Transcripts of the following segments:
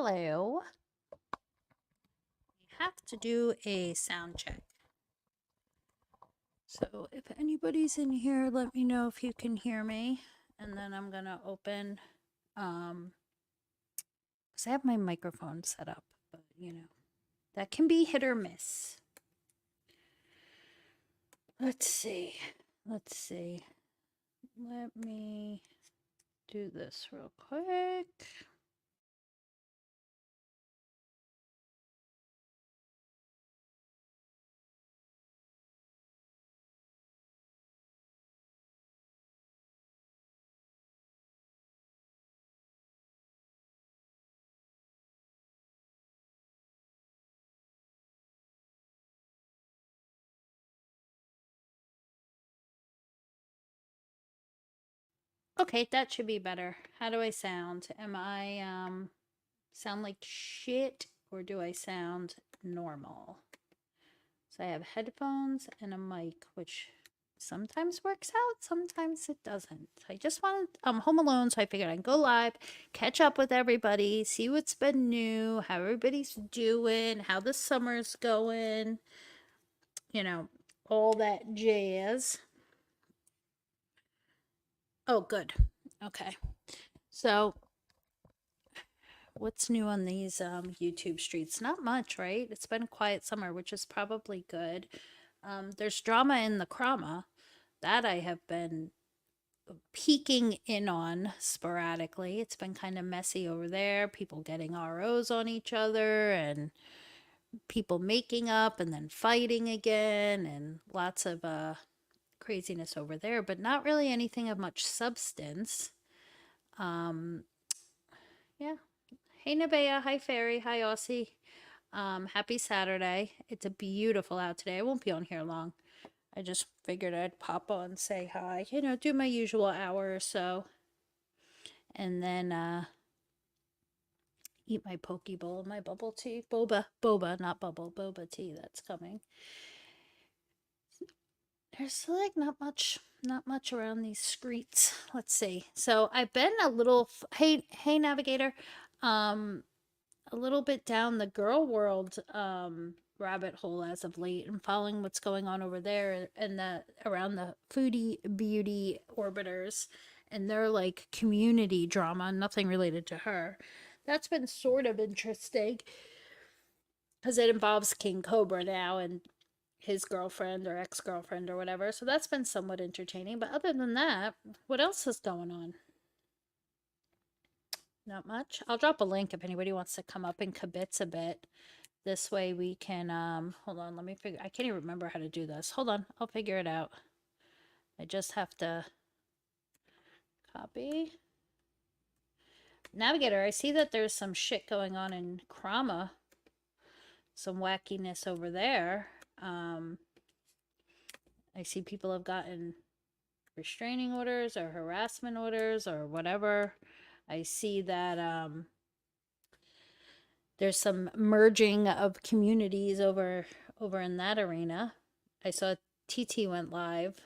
Hello. We have to do a sound check. So if anybody's in here, let me know if you can hear me. And then I'm going to open, because I have my microphone set up, but that can be hit or miss. Let's see. Let me do this real quick. Okay, that should be better. How do I sound? Am I sound like shit or do I sound normal? So I have headphones and a mic, which sometimes works out, sometimes it doesn't. I just wanted, I'm home alone, so I figured I'd go live, catch up with everybody, see what's been new, how everybody's doing, how the summer's going, all that jazz. Oh, good. Okay. So, what's new on these YouTube streets? Not much, right? It's been a quiet summer, which is probably good. There's drama in the Krama that I have been peeking in on sporadically. It's been kind of messy over there. People getting ROs on each other and people making up and then fighting again and lots of craziness over there, but not really anything of much substance. Um, yeah. Hey Nevaeh, hi Fairy, hi Aussie. Happy Saturday. It's a beautiful out today. I won't be on here long. I just figured I'd pop on, say hi, do my usual hour or so. And then eat my poke bowl, my bubble tea. Boba, not bubble, boba tea that's coming. There's like not much around these streets. Let's see. So I've been a little, hey navigator, um, a little bit down the girl world rabbit hole as of late and following what's going on over there and around the foodie beauty orbiters and their like community drama, nothing related to her. That's been sort of interesting because it involves King Cobra now and his girlfriend or ex-girlfriend or whatever. So that's been somewhat entertaining. But other than that, what else is going on? Not much. I'll drop a link if anybody wants to come up and kibitz a bit. This way we can, hold on, let me figure, I can't even remember how to do this. Hold on, I'll figure it out. I just have to copy. Navigator, I see that there's some shit going on in Krama. Some wackiness over there. I see people have gotten restraining orders or harassment orders or whatever. I see that there's some merging of communities over in that arena. I saw TT went live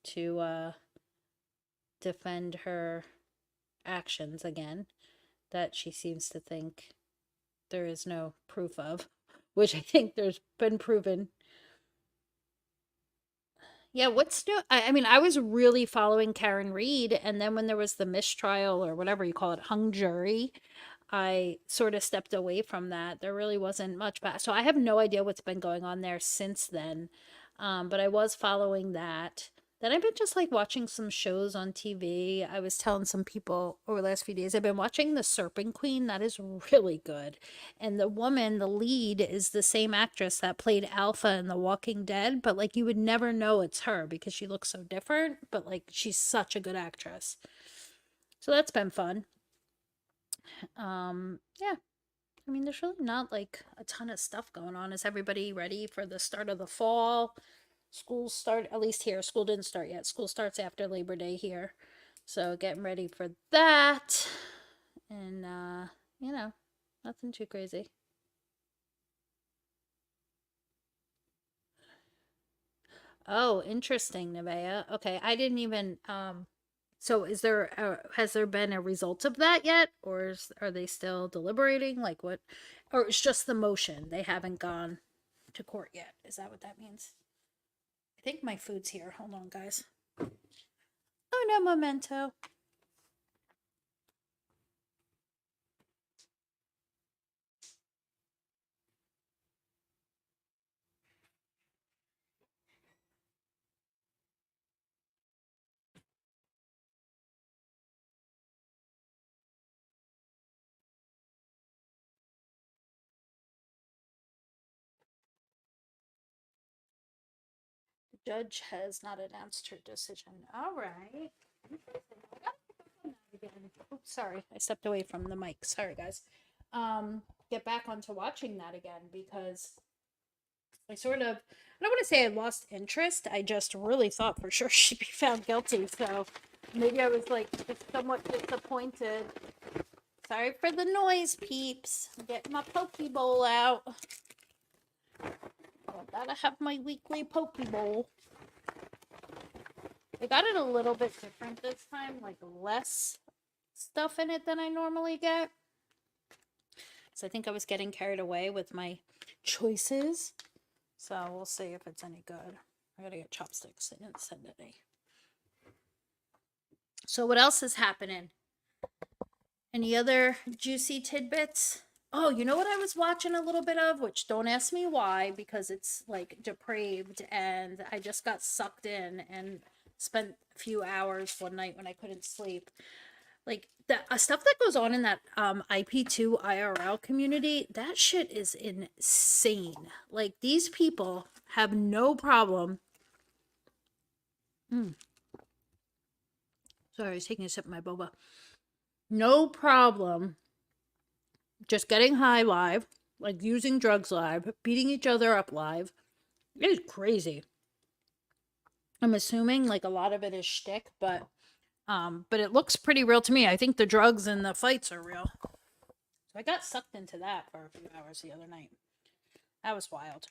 to defend her actions again that she seems to think there is no proof of, which I think there's been proven. Yeah, what's new? I mean, I was really following Karen Reed, and then when there was the mistrial or whatever you call it, hung jury, I sort of stepped away from that. There really wasn't much back. So I have no idea what's been going on there since then. But I was following that. Then I've been just like watching some shows on TV. I was telling some people over the last few days, I've been watching The Serpent Queen. That is really good. And the woman, the lead, is the same actress that played Alpha in The Walking Dead. But like you would never know it's her because she looks so different. But like she's such a good actress. So that's been fun. Yeah. I mean, there's really not like a ton of stuff going on. Is everybody ready for the start of the fall? School start, at least here. School didn't start yet. School starts after Labor Day here. So getting ready for that. And, nothing too crazy. Oh, interesting, Nevaeh. Okay, I didn't even So has there been a result of that yet, or are they still deliberating? Like what, or it's just the motion? They haven't gone to court yet. Is that what that means? I think my food's here. Hold on, guys. Oh no, memento. The judge has not announced her decision. All right. Oops, sorry, I stepped away from the mic. Sorry, guys. Get back onto watching that again because I sort of, I don't want to say I lost interest. I just really thought for sure she'd be found guilty. So maybe I was like just somewhat disappointed. Sorry for the noise, peeps. I'm getting my poke bowl out. I gotta have my weekly poke bowl. I got it a little bit different this time, like less stuff in it than I normally get. So I think I was getting carried away with my choices. So we'll see if it's any good. I gotta get chopsticks. I didn't send any. So what else is happening? Any other juicy tidbits? Oh, you know what I was watching a little bit of, which don't ask me why, because it's like depraved, and I just got sucked in and spent a few hours one night when I couldn't sleep. Like the stuff that goes on in that IP2 IRL community, that shit is insane. Like these people have no problem. Sorry, I was taking a sip of my boba. No problem just getting high live, like using drugs live, beating each other up live. It is crazy. I'm assuming like a lot of it is shtick, but it looks pretty real to me. I think the drugs and the fights are real. So I got sucked into that for a few hours the other night. That was wild.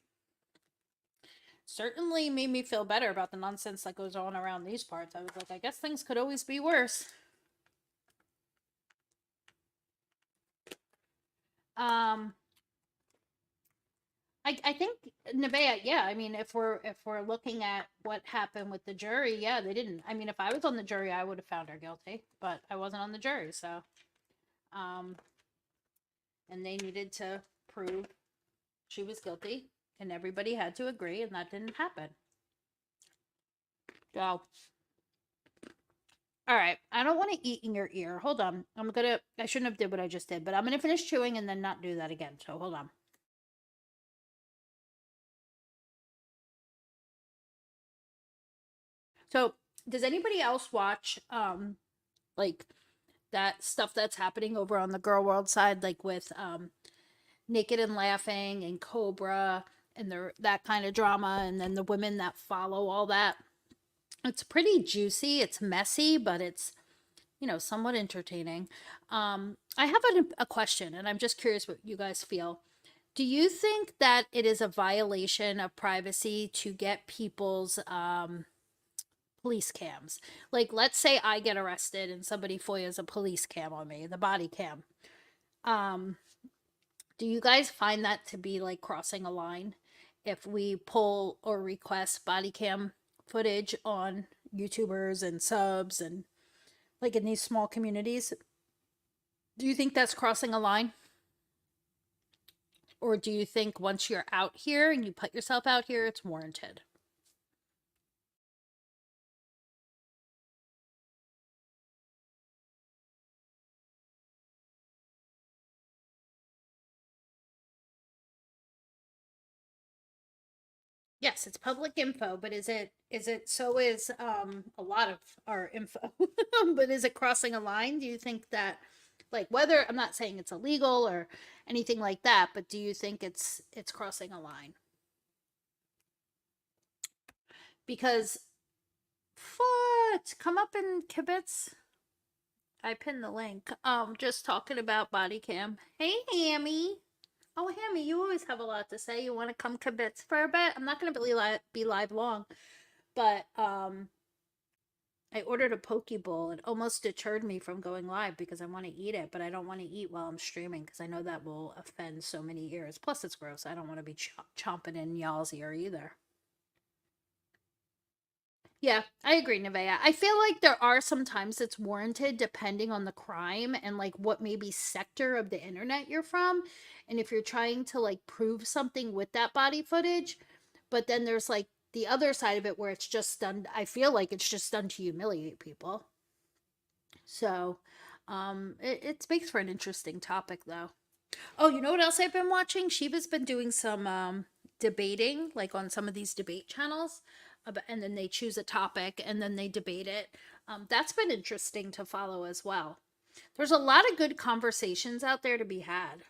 Certainly made me feel better about the nonsense that goes on around these parts. I was like, I guess things could always be worse. Um, I think Nevaeh, yeah. I mean, if we're looking at what happened with the jury, yeah, they didn't. I mean, if I was on the jury, I would have found her guilty, but I wasn't on the jury, so um, and they needed to prove she was guilty, and everybody had to agree, and that didn't happen. So, all right, I don't want to eat in your ear. Hold on, I shouldn't have did what I just did, but I'm gonna finish chewing and then not do that again. So hold on. So, does anybody else watch like that stuff that's happening over on the girl world side, like with Naked and Laughing and Cobra and that kind of drama, and then the women that follow all that? It's pretty juicy. It's messy, but it's somewhat entertaining. I have a question, and I'm just curious what you guys feel. Do you think that it is a violation of privacy to get people's police cams? Like, let's say I get arrested and somebody FOIA's a police cam on me, the body cam. Um, do you guys find that to be like crossing a line if we pull or request body cam footage on YouTubers and subs and like in these small communities? Do you think that's crossing a line? Or do you think once you're out here and you put yourself out here, it's warranted? Yes, it's public info, but is it so is a lot of our info. But is it crossing a line? Do you think that, like, whether I'm not saying it's illegal or anything like that, but do you think it's crossing a line? Because what? Come up in Kibitz. I pinned the link. Just talking about body cam. Hey, Hammy. Oh, Hammy, you always have a lot to say. You want to come Kibitz for a bit? I'm not going to be live long, but I ordered a poke bowl. It almost deterred me from going live because I want to eat it, but I don't want to eat while I'm streaming because I know that will offend so many ears. Plus, it's gross. I don't want to be chomping in y'all's ear either. Yeah, I agree, Nevea. I feel like there are some times it's warranted depending on the crime and like what maybe sector of the internet you're from. And if you're trying to like prove something with that body footage, but then there's like the other side of it where it's just done, I feel like it's just done to humiliate people. So, it makes for an interesting topic though. Oh, you know what else I've been watching? Shiva's been doing some debating, like on some of these debate channels, and then they choose a topic and then they debate it. That's been interesting to follow as well. There's a lot of good conversations out there to be had.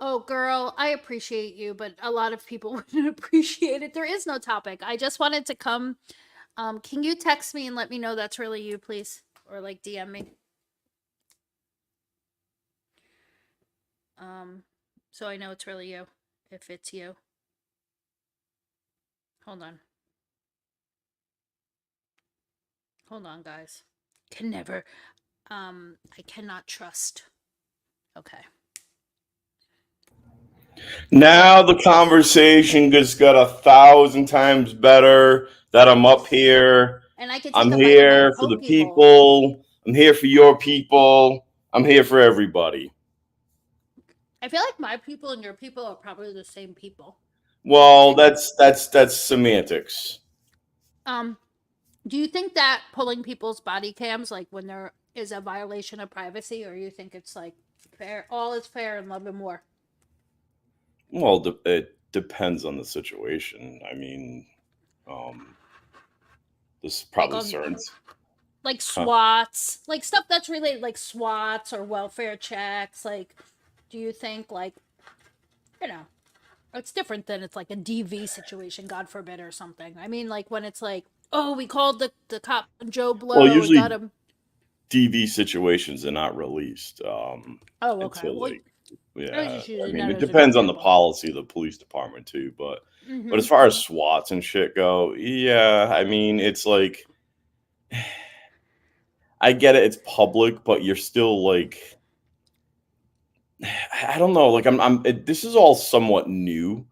Oh, girl, I appreciate you, but a lot of people wouldn't appreciate it. There is no topic. I just wanted to come. Can you text me and let me know that's really you, please? Or like DM me. Um, so I know it's really you, if it's you. Hold on. Hold on, guys. Can never. I cannot trust. Okay. Now the conversation just got 1,000 times better that I'm up here. And I could take I'm a bite of my here for the poke bowl. people. I'm here for your people. I'm here for everybody. I feel like my people and your people are probably the same people. Don't you Well, think? that's semantics. Um, do you think that pulling people's body cams, like when there is a violation of privacy, or you think it's like fair, all is fair in love and war? Well, it depends on the situation. I mean, um, there's Like probably on certain. like Huh. SWATs, like stuff that's related, like SWATs or welfare checks. Like, do you think like you know it's different than it's like a DV situation, God forbid, or something. I mean, like when it's like, oh, we called the cop on Joe Well, Blow and got usually him. DV situations are not released Oh, okay. until Well, like, I was yeah. just I using mean, that it as an depends on the example. policy of the police department too, but Mm-hmm. as far as SWATs and shit go, yeah, I mean, it's like I get it, it's public, but you're still like I don't know, like this is all somewhat new.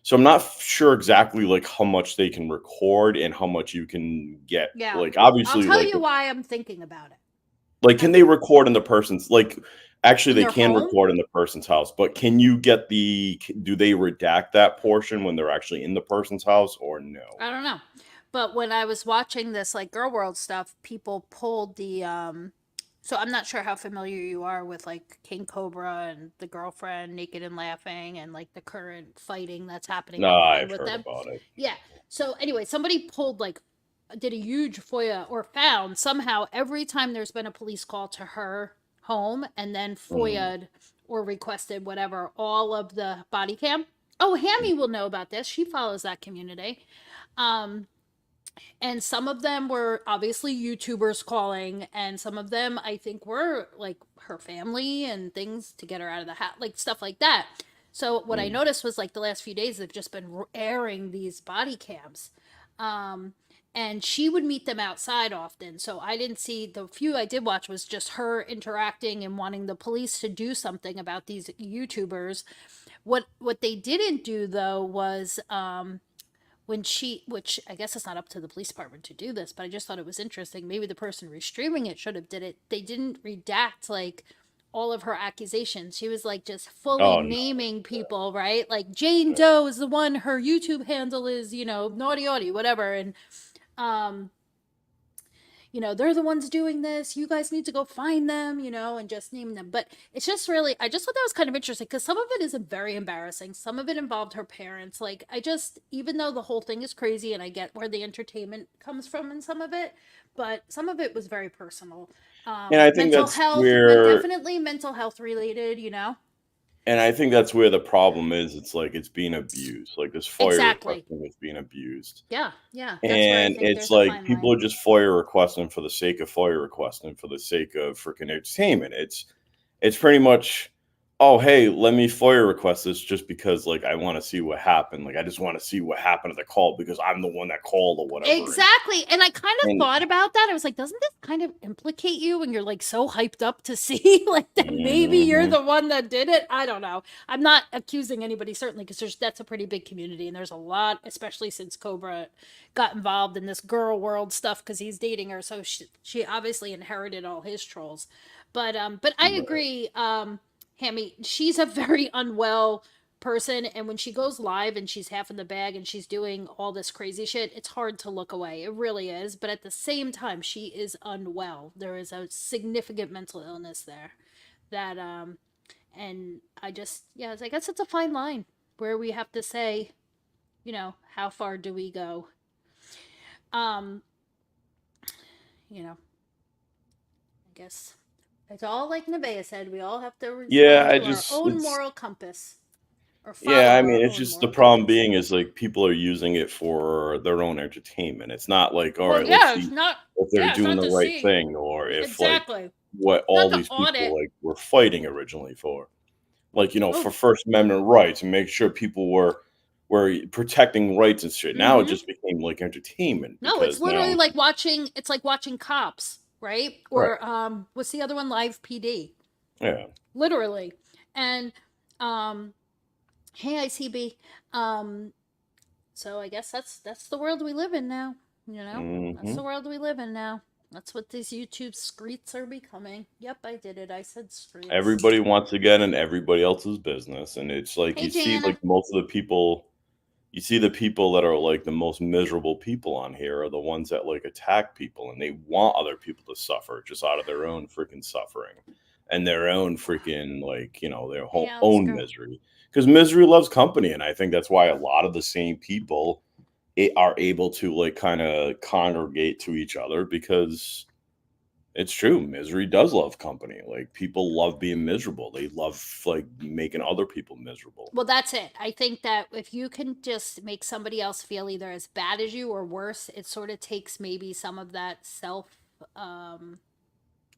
So I'm not sure exactly like how much they can record and how much you can get. Yeah, Like I'll obviously tell like you why I'm thinking about it. like, I can they would record in the person's like, actually, in they their can home. record in the person's house, but can you get do they redact that portion when they're actually in the person's house or no? I don't know. But when I was watching this like Girl World stuff, people pulled the so I'm not sure how familiar you are with like King Cobra and the girlfriend Naked and Laughing and like the current fighting that's happening No, online I've with heard them. about it. Yeah. So anyway, somebody pulled like did a huge FOIA or found somehow every time there's been a police call to her home and then Mm, FOIA'd or requested whatever all of the body cam. Oh, Hammy will know about this. She follows that community. Um, and some of them were obviously YouTubers calling, and some of them I think were like her family and things to get her out of the house, like stuff like that. So what I mm. noticed was like the last few days they've just been airing these body cams. Um, and she would meet them outside often. So I didn't see the few I did watch was just her interacting and wanting the police to do something about these YouTubers. What they didn't do though was when she, which I guess it's not up to the police department to do this, but I just thought it was interesting. Maybe the person restreaming it should have did it. They didn't redact like all of her accusations. She was like just fully Oh no. naming people, right? Like Jane Doe is the one. Her YouTube handle is naughty naughty whatever, and um they're the ones doing this. You guys need to go find them, and just name them. But it's just really, I just thought that was kind of interesting because some of it is very embarrassing. Some of it involved her parents. Like, even though the whole thing is crazy and I get where the entertainment comes from in some of it, but some of it was very personal. And I think Mental that's health, where definitely mental health related. and I think that's where the problem is. It's like it's being abused. Like this FOIA Exactly. requesting is being abused. Yeah, yeah. That's where I And think it's there's a like fine people line. are just FOIA requesting for the sake of FOIA requesting for the sake of freaking entertainment. It's pretty much oh, hey, let me FOIA request this just because, like, I want to see what happened. Like, I just want to see what happened at the call because I'm the one that called or whatever. Exactly. And I kind of And thought about that. I was like, doesn't this kind of implicate you when you're like so hyped up to see like that maybe you're Mhm. the one that did it? I don't know. I'm not accusing anybody certainly because that's a pretty big community and there's a lot, especially since Cobra got involved in this girl world stuff because he's dating her. So she obviously inherited all his trolls. But I Right. agree, Hammy, she's a very unwell person, and when she goes live and she's half in the bag and she's doing all this crazy shit, it's hard to look away. It really is. But at the same time, she is unwell. There is a significant mental illness there that and I just, yeah, I guess it's a fine line where we have to say, how far do we go? um you know I guess it's all like Nevaeh said, we all have to Yeah, respond I to our just own it's moral compass, or yeah, follow I our mean, it's own just the moral problem compass. being is like people are using it for their own entertainment. It's not like, all Well, right, let's yeah, it's see not. if they're Yeah, it's doing not the to right see thing or if like exactly. what Not all to these people audit. like were fighting originally for. Like, Oh, for First Amendment rights and make sure people were protecting rights and shit. Now it mm-hmm. just became like entertainment No, it's because literally now like watching. It's like watching Cops, right? right. Or what's the other one? Live PD, Yeah. literally. And um, hey, ICB. Um, so I guess that's the world we live in now. That's the Mhm. world we live in now. That's what these YouTube streets are becoming. Yep, I did it. I said streets. Everybody wants to get in everybody else's business, and it's like Hey, you see Jana. like most of the people you see the people that are like the most miserable people on here are the ones that like attack people and they want other people to suffer just out of their own freaking suffering and their own freaking like, their Hey, whole own Oscar. misery. Because misery loves company, and I think that's why a lot of the same people are able to like kind of congregate to each other because it's true. Misery does love company. Like people love being miserable. They love like making other people miserable. Well, that's it. I think that if you can just make somebody else feel either as bad as you or worse, it sort of takes maybe some of that self um,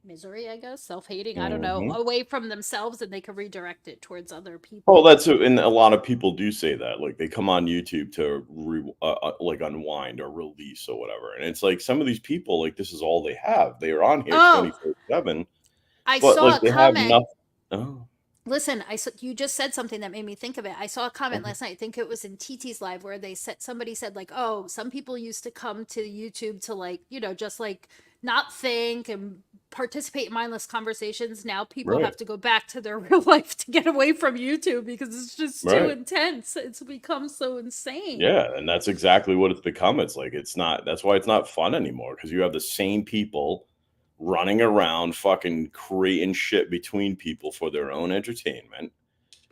misery, I guess, self hating, I don't know, Hmm. away from themselves, and they can redirect it towards other Oh, people. that's and a lot of people do say that. Like they come on YouTube to like unwind or release or whatever, and it's like some of these people like this is all they have. They are on here Oh, 24/7, I but saw like a they have comment. nothing. Oh, Listen, you just said something that made me think of it. I saw a comment okay. last night. I think it was in TT's live where they said somebody said like, "Oh, some people used to come to YouTube to like, just like not think and participate in mindless conversations. Now people Right, have to go back to their real life to get away from YouTube because it's just too right. intense. It's become so insane." Yeah, and that's exactly what it's become. It's like it's not that's why it's not fun anymore because you have the same people running around fucking creating shit between people for their own entertainment.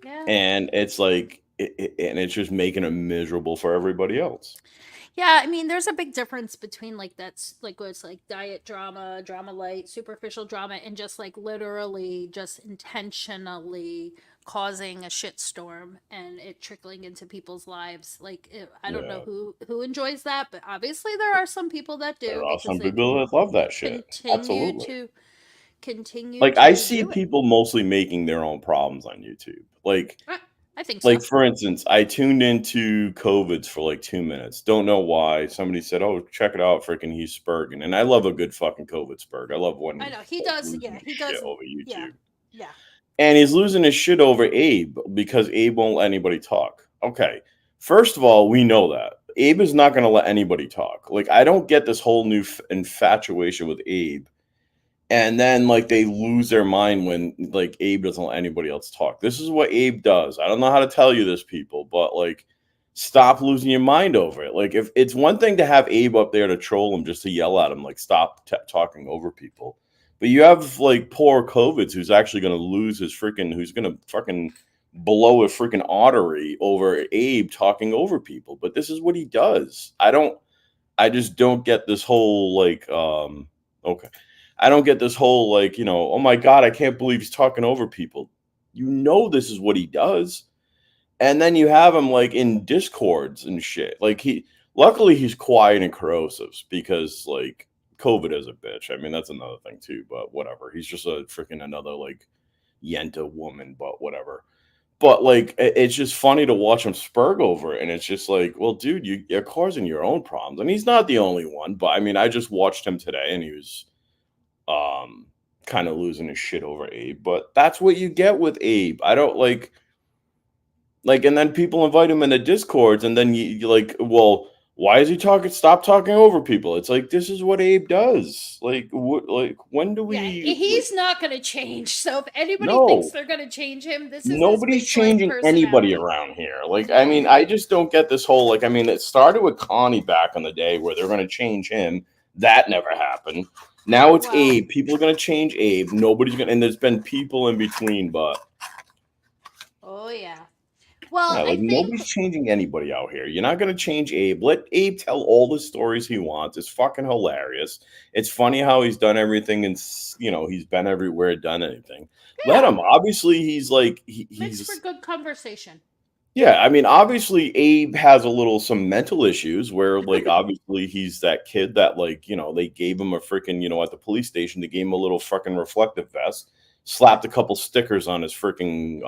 Yeah. And it's like and it's just making it miserable for everybody else. Yeah, I mean, there's a big difference between like that's like what's like diet drama, drama light, superficial drama, and just like literally just intentionally causing a shitstorm and it trickling into people's lives. Like I don't know Yeah. who enjoys that, but obviously there are some people that There do are because some people that love they that shit. continue Absolutely. to continue Like, I to see do it. people mostly making their own problems on YouTube. I, I think Like, so. for instance, I tuned into COVID's for, like, 2 minutes. Don't know why. Somebody said, "Oh, check it out, freaking he's spurging," and I love a good fucking COVID spurg. I love when I know he's, he like, does. losing Yeah, his he shit does. over Yeah, YouTube. yeah. And he's losing his shit over Abe because Abe won't let anybody talk. Okay. First of all, we know that. Abe is not gonna let anybody talk. Like, I don't get this whole new infatuation with Abe, and then, like, they lose their mind when, like, Abe doesn't let anybody else talk. This is what Abe does. I don't know how to tell you this, people, but, like, stop losing your mind over it. Like, if it's one thing to have Abe up there to troll him, just to yell at him, like, stop talking over people. But you have, like, poor Kovics who's actually gonna lose his freaking who's gonna fucking blow a freaking artery over Abe talking over people. But this is what he does. I just don't get this whole, like, okay. I don't get this whole, like, "Oh my god, I can't believe he's talking over people." You know this is what he does. And then you have him, like, in discords and shit. Like, luckily, he's quiet and corrosive because, like, COVID is a bitch. I mean, that's another thing too, but whatever. He's just a freaking another, like, Yenta woman, but whatever. But like, it's just funny to watch him spurg over it, and it's just like, well, dude, you're causing your own problems, and he's not the only one. But I mean, I just watched him today, and he was kind of losing his shit over Abe. But that's what you get with Abe. I don't like, and then people invite him into discords, and then you like, well, why is he talking? Stop talking over people. It's like this is what Abe does. Like, what? Like, when do Yeah, we? Like, he's not going to change. So if anybody thinks no. they're going to change him, this is his Nobody's baseline changing anybody personality. around here. Like, I Yeah. mean, I just don't get this whole like. I mean, it started with Connie back in the day where they're going to change him. That never happened. Now it's Well, Abe. People are going to change Abe. Nobody's going, to and there's been people in between, but oh yeah. Well, yeah, I like think nobody's changing anybody out here. You're not going to change Abe. Let Abe tell all the stories he wants. It's fucking hilarious. It's funny how he's done everything, and he's been everywhere, done anything. Let yeah, him. Obviously, he's like makes for he's good conversation. yeah, I mean, obviously, Abe has some mental issues where, like, obviously, he's that kid that, like, they gave him a freaking, at the police station, they gave him a little freaking reflective vest, slapped a couple stickers on his freaking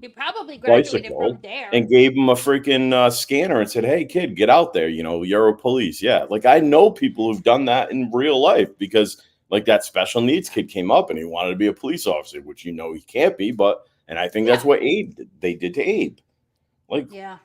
He probably graduated from bicycle, Dare. and gave him a freaking scanner and said, "Hey, kid, get out there. You're a police." Yeah, like I know people who've done that in real life because, like, that special needs kid came up and he wanted to be a police officer, which he can't be, and I think that's Yeah, what they did to Abe. Like, yeah.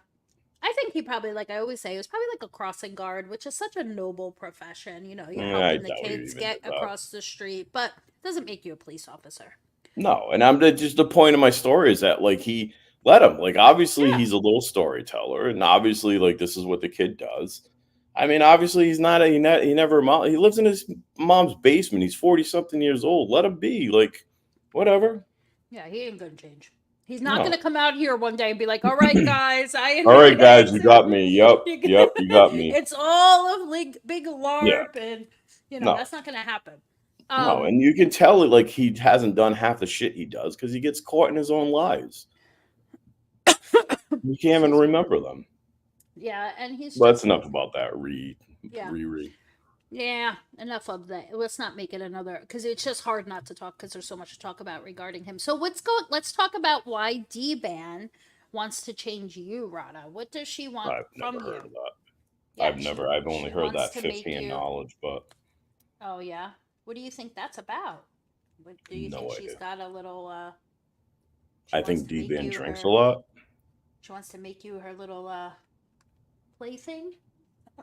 I think he probably, like I always say, it was probably like a crossing guard, which is such a noble profession. You're I helping the doubt he kids even get did that. across the street, but it doesn't make you a police officer. No, and just the point of my story is that like he let him. Like obviously Yeah, he's a little storyteller, and obviously like this is what the kid does. I mean, obviously he's not a he never he lives in his mom's basement. He's 40 something years old. Let him be like whatever. yeah, he ain't gonna change. He's not No. gonna come out here one day and be like, "All right, guys, I All right, guys, admit you got me. Yep, yep, you got me. it's all a like big Yeah, LARP," and no, that's not gonna happen. no, Um, and you can tell like he hasn't done half the shit he does because he gets caught in his own lies. You can't even excuse me. remember them. Yeah, and he's But that's just enough about that. yeah. Re. Yeah, enough of that. Let's not make it another because it's just hard not to talk because there's so much to talk about regarding him. So let's talk about why D-Ban wants to change you, Rada. What does she want I've from never heard you? of that. Yeah, I've only she heard wants that to make 50 in you. knowledge, but Oh yeah. What do you think that's about? What do you think no she's idea. got a little she I wants think to make D-Ban you drinks a her lot. she wants to make you her little plaything?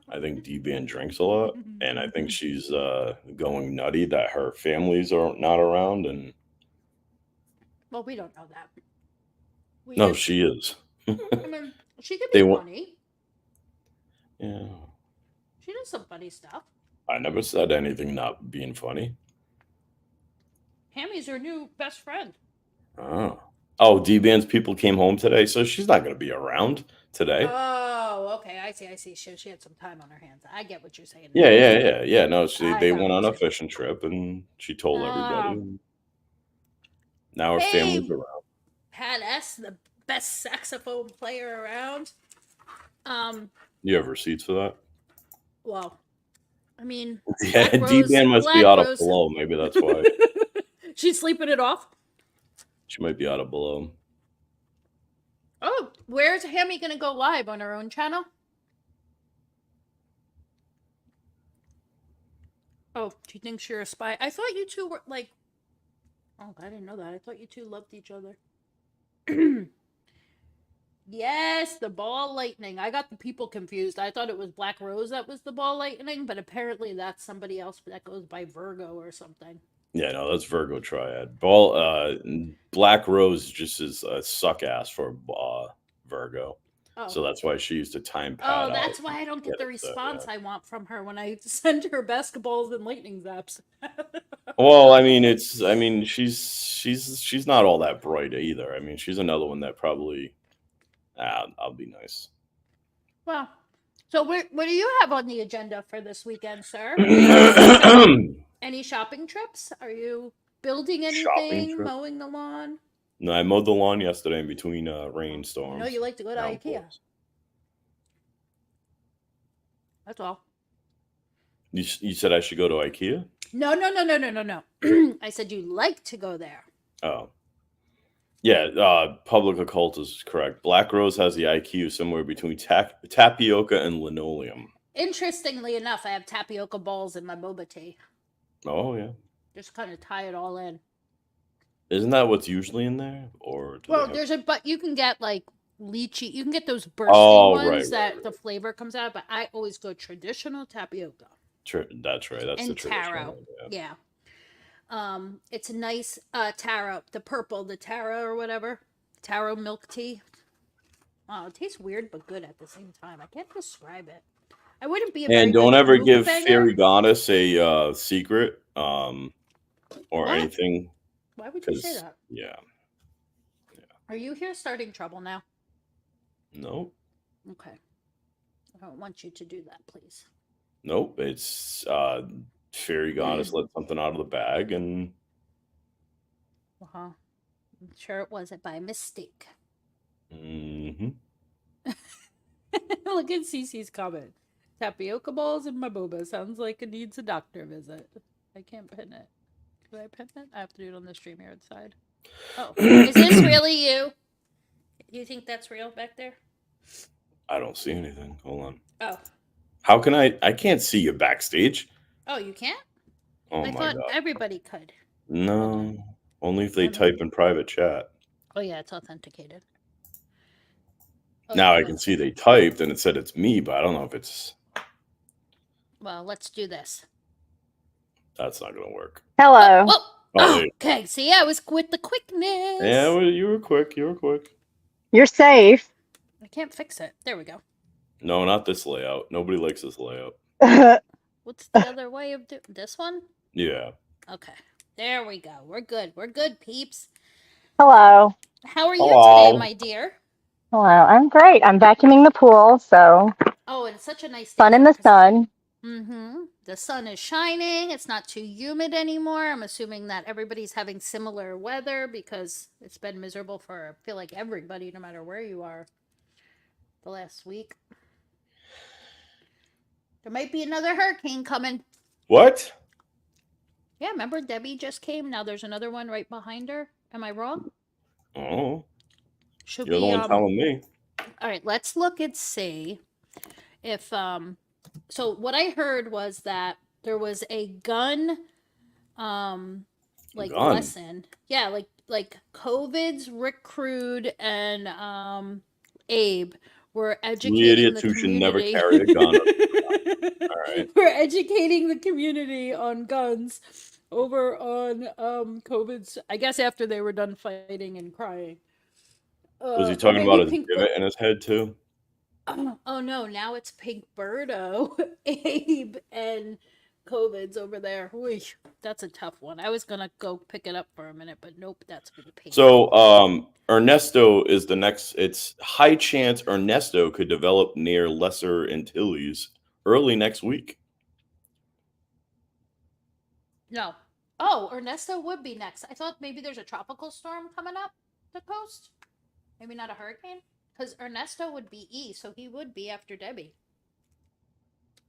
I think D-Ban drinks a lot. And I think she's going nutty that her families are not around. And Well, we don't know that. We no, just she is. I mean, she could They be want, funny. yeah. She does some funny stuff. I never said anything not being funny. Hammy's her new best friend. Oh. Oh, D-Ban's people came home today, so she's not going to be around today. Oh, okay. I see. I see. She had some time on her hands. I get what you're saying Yeah, now. yeah, yeah, yeah. No, I they got went what on a you're saying. fishing trip, and she told everybody. Oh, And now her family's hey, around. Pat S, the best saxophone player around. Um, You have receipts for that? well, I mean, Yeah, D-Ban must be Black out of Rose. below. Maybe that's why. She's sleeping it off. She might be out of below. Oh, where's Hammy gonna go live on her own channel? Oh, she thinks you're a spy. I thought you two were like. Oh, I didn't know that. I thought you two loved each other. Yes, the ball lightning. I got the people confused. I thought it was Black Rose that was the ball lightning, but apparently that's somebody else that goes by Virgo or something. Yeah, no, that's Virgo Triad. Ball, Black Rose just is a suck ass for Virgo. Oh. So that's why she used to time Pat Oh, out. that's why I don't get the upset, response yeah. I want from her when I send her basketballs and lightning zaps. Well, I mean, she's not all that bright either. I mean, she's another one that probably. I'll be nice. Well, so what do you have on the agenda for this weekend, sir? Any shopping trips? Are you building Shopping anything? trip? Mowing the lawn? No, I mowed the lawn yesterday in between I rainstorms. know you like to go to IKEA. Downpours. That's all. You said I should go to IKEA? No. I said you like to go there. Oh. Yeah, public occult is correct. Black rose has the IQ somewhere between tapioca and linoleum. Interestingly enough, I have tapioca balls in my boba tea. Oh yeah, Just kind of tie it all in. isn't that what's usually in there, or do they Well, have? but you can get like lychee. You can get those bursty Oh right, ones right, that the right. flavor comes out. But I always go traditional tapioca That's right. That's the and traditional taro. one. Yeah. Yeah. It's a nice taro, the purple, the taro or whatever, taro milk tea. Oh, it tastes weird but good at the same time. I can't describe it. I wouldn't be a And very don't good ever give mukbanger. fairy goddess a secret or What? anything, Why would you say because that? yeah, Are you here starting trouble now? nope, Okay. I don't want you to do that, please. nope. It's fairy goddess let something out of the bag, and Uh-huh. I'm sure it wasn't by mistake. hmm Look at Cece's comment. Tapioca balls in my boba. Sounds like it needs a doctor visit. I can't pin it. Can I pin it? I have to do it on the StreamYard side. Oh. Is this really you? You think that's real back there? I don't see anything. Hold on. Oh. How can I can't see you backstage. Oh, you can't? Oh I my thought god. everybody could. Hold on. No. Only if they Hold on. type in private chat. Oh, yeah, it's authenticated. Now Okay, I one can see they second. typed and it said it's me, but I don't know if it's Well, let's do this. that's not gonna work. Hello. Whoa! Oh, there you Okay, see, I was with the quickness. Yeah, well, you were quick. You were quick. You're safe. I can't fix it. There we go. No, not this layout. Nobody likes this layout. What's the other way of doing this one? Yeah. Okay, there we go. We're good. We're good, peeps. Hello. How are you Hello. today, my dear? Hello. I'm great. I'm vacuuming the pool, so Oh, and it's such a nice day. fun in the sun. Mm-hmm. The sun is shining. It's not too humid anymore. I'm assuming that everybody's having similar weather because it's been miserable for, I feel like, everybody, no matter where you are, the last week. There might be another hurricane coming. What? Yeah, remember Debbie just came? Now there's another one right behind her. Am I wrong? Oh, Should you're the we one telling me. all right, let's look and see if so what I heard was that there was a gun like Gun. lesson. Yeah, like COVID's Rick Crude and Abe were Three educating idiots the who should never community. carry a gun. All right. We're educating the community on guns over on COVID's, I guess after they were done fighting and crying. Was he Or talking about maybe his Pink divot in his head too? Oh no, now it's Pink Birdo, Abe, and COVID's over there. Oy, that's a tough one. I was gonna go pick it up for a minute, but nope, that's pretty painful. So Ernesto is the next. It's high chance Ernesto could develop near Lesser Antilles early next week. No. Oh, Ernesto would be next. I thought maybe there's a tropical storm coming up the coast. Maybe not a hurricane. Because Ernesto would be east, so he would be after Debbie.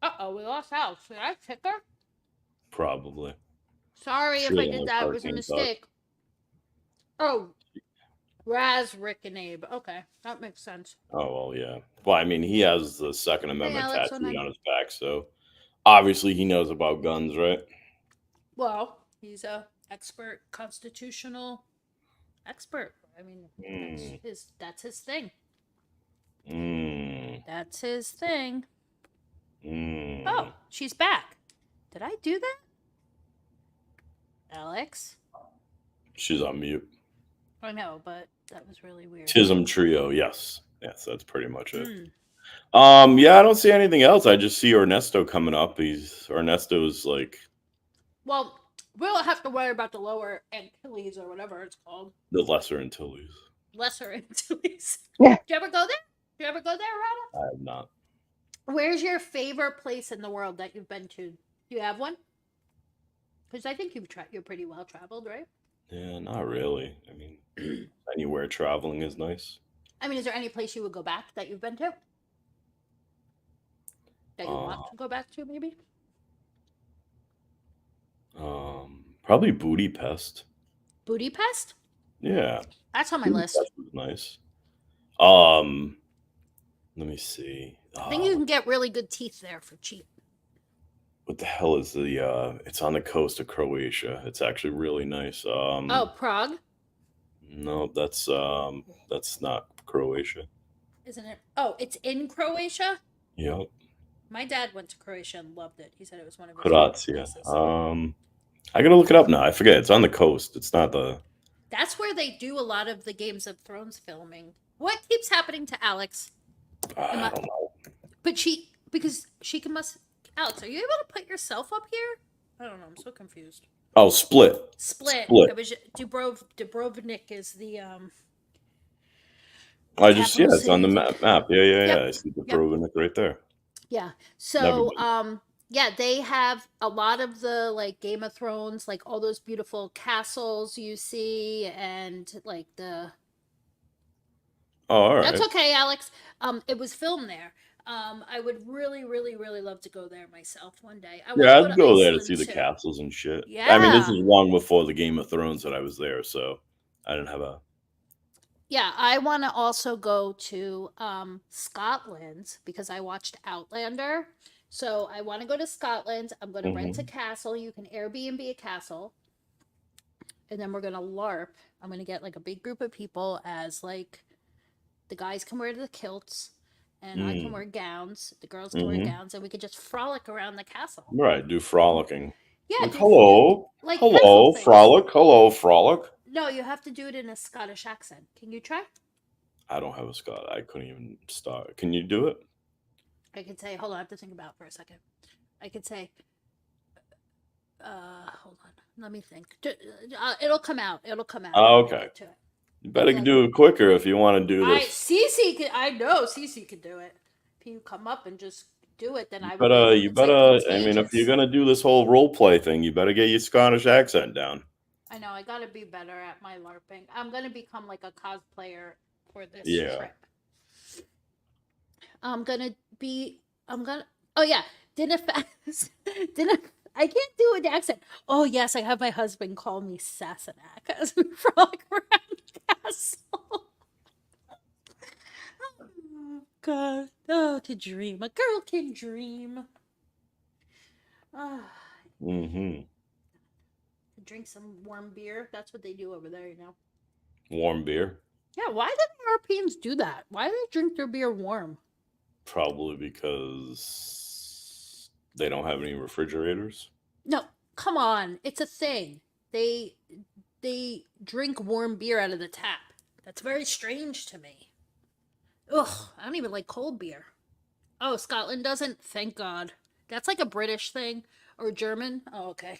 Uh-oh, we lost House. Did I pick her? Probably. Sorry She if I doesn't did like that. It was a hurricane mistake. Oh, Raz, Rick, and Abe. Okay, that makes sense. Oh well, yeah. Well, I mean, he has the Second Amendment Alex, tattooed on his back, so obviously he knows about guns, right? Well, he's a expert constitutional expert. I mean, that's his thing. That's his thing. Oh, she's back. Did I do that? Alex? She's on mute. I know, but that was really weird. Tism Trio, yes. Yes, that's pretty much it. Yeah, I don't see anything else. I just see Ernesto coming up. Ernesto's like Well, we'll have to worry about the lower Antilles or whatever it's called. the Lesser Antilles. Lesser Antilles. Yeah. Do you ever go there? Do you ever go there, Rada? I have not. Where's your favorite place in the world that you've been to? Do you have one? Because I think you're pretty well traveled, right? Yeah, not really. I mean, anywhere traveling is nice. I mean, is there any place you would go back that you've been to? That you want to go back to, maybe? Probably Budapest. Budapest? Yeah, That's on my Kibitz list. was nice. Um, let me see. I think you can get really good teeth there for cheap. What the hell is the? It's on the coast of Croatia. It's actually really nice. Oh, Prague, No, that's not Croatia. isn't it? Oh, it's in Croatia. Yep, My dad went to Croatia and loved it. He said it was one of his favorite Croatia. places. I gotta look it up now. I forget. It's on the coast. It's not the. That's where they do a lot of the Games of Thrones filming. What keeps happening to Alex? I don't know. But because she can must. Alex, are you able to put yourself up here? I don't know. I'm so confused. Oh, Split. Split. Split. It was Dubrovnik is the I just capital it's on the city. map. Yeah. Yep. I see the Yep. Dubrovnik right there. Yeah. Never So been. yeah, they have a lot of the like Game of Thrones, like all those beautiful castles you see, and like the. Oh, all That's right. okay, Alex. It was filmed there. I would really, really, really love to go there myself one day. I want to Yeah, go I'd to go there to see Iceland the too. castles and shit. I mean, this Yeah. was long before the Game of Thrones that I was there, so I didn't have a. Yeah, I want to also go to Scotland because I watched Outlander. So I want to go to Scotland. I'm going to rent a Mhm. castle. You can Airbnb a castle. And then we're going to LARP. I'm going to get like a big group of people as like the guys can wear the kilts and I can Mm. wear gowns. The girls can wear Mhm. gowns and we could just frolic around the castle. Right, do frolicking. Yeah, Like, do hello, like castle hello, things. frolic, hello, frolic. No, you have to do it in a Scottish accent. Can you try? I don't have a Scott. I couldn't even start. Can you do it? I could say, hold on, I have to think about it for a second. I could say, hold on, let me think. It'll come out. It'll come out. Oh, When I okay. get to it. You better Okay. do it quicker if you want to do this. Cece could. I know Cece could do it. If you come up and just do it, then You I would be better, like, you it's like better. I mean, if you're contagious. gonna do this whole role play thing, you better get your Scottish accent down. I know. I gotta be better at my LARPing. I'm gonna become like a cosplayer for this Yeah. trip. I'm gonna be. I'm gonna. Oh yeah, dinner fast. dinner. I can't do an accent. Oh yes, I have my husband call me Sassenach as we frolic around the castle. Oh God. Oh, to dream. A girl can dream. Ah, Mm-hmm. drink some warm beer. That's what they do over there, you know. Warm beer. Yeah, why do the Europeans do that? Why do they drink their beer warm? Probably because they don't have any refrigerators. No, come on. It's a thing. They drink warm beer out of the tap. That's very strange to me. Ugh, I don't even like cold beer. Oh, Scotland doesn't? Thank God. That's like a British thing or German. Oh, okay.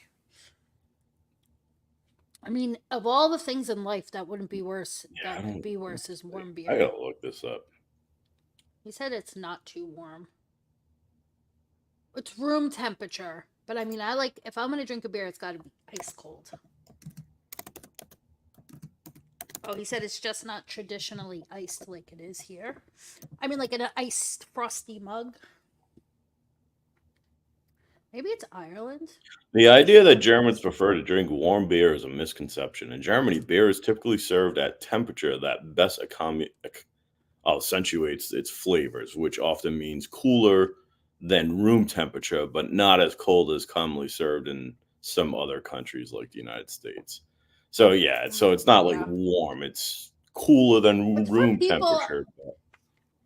I mean, of all the things in life, that wouldn't be worse. Yeah, That I could don't. be worse is warm I beer. gotta look this up. He said it's not too warm. It's room temperature. But I mean, I like, if I'm going to drink a beer, it's got to be ice cold. Oh, he said it's just not traditionally iced like it is here. I mean, like in an iced frosty mug. Maybe it's Ireland. The idea that Germans prefer to drink warm beer is a misconception. In Germany, beer is typically served at temperature that best accentuates its flavors, which often means cooler than room temperature, but not as cold as commonly served in some other countries like the United States. So yeah, so it's not like Yeah. warm; it's cooler than But for room people, temperature.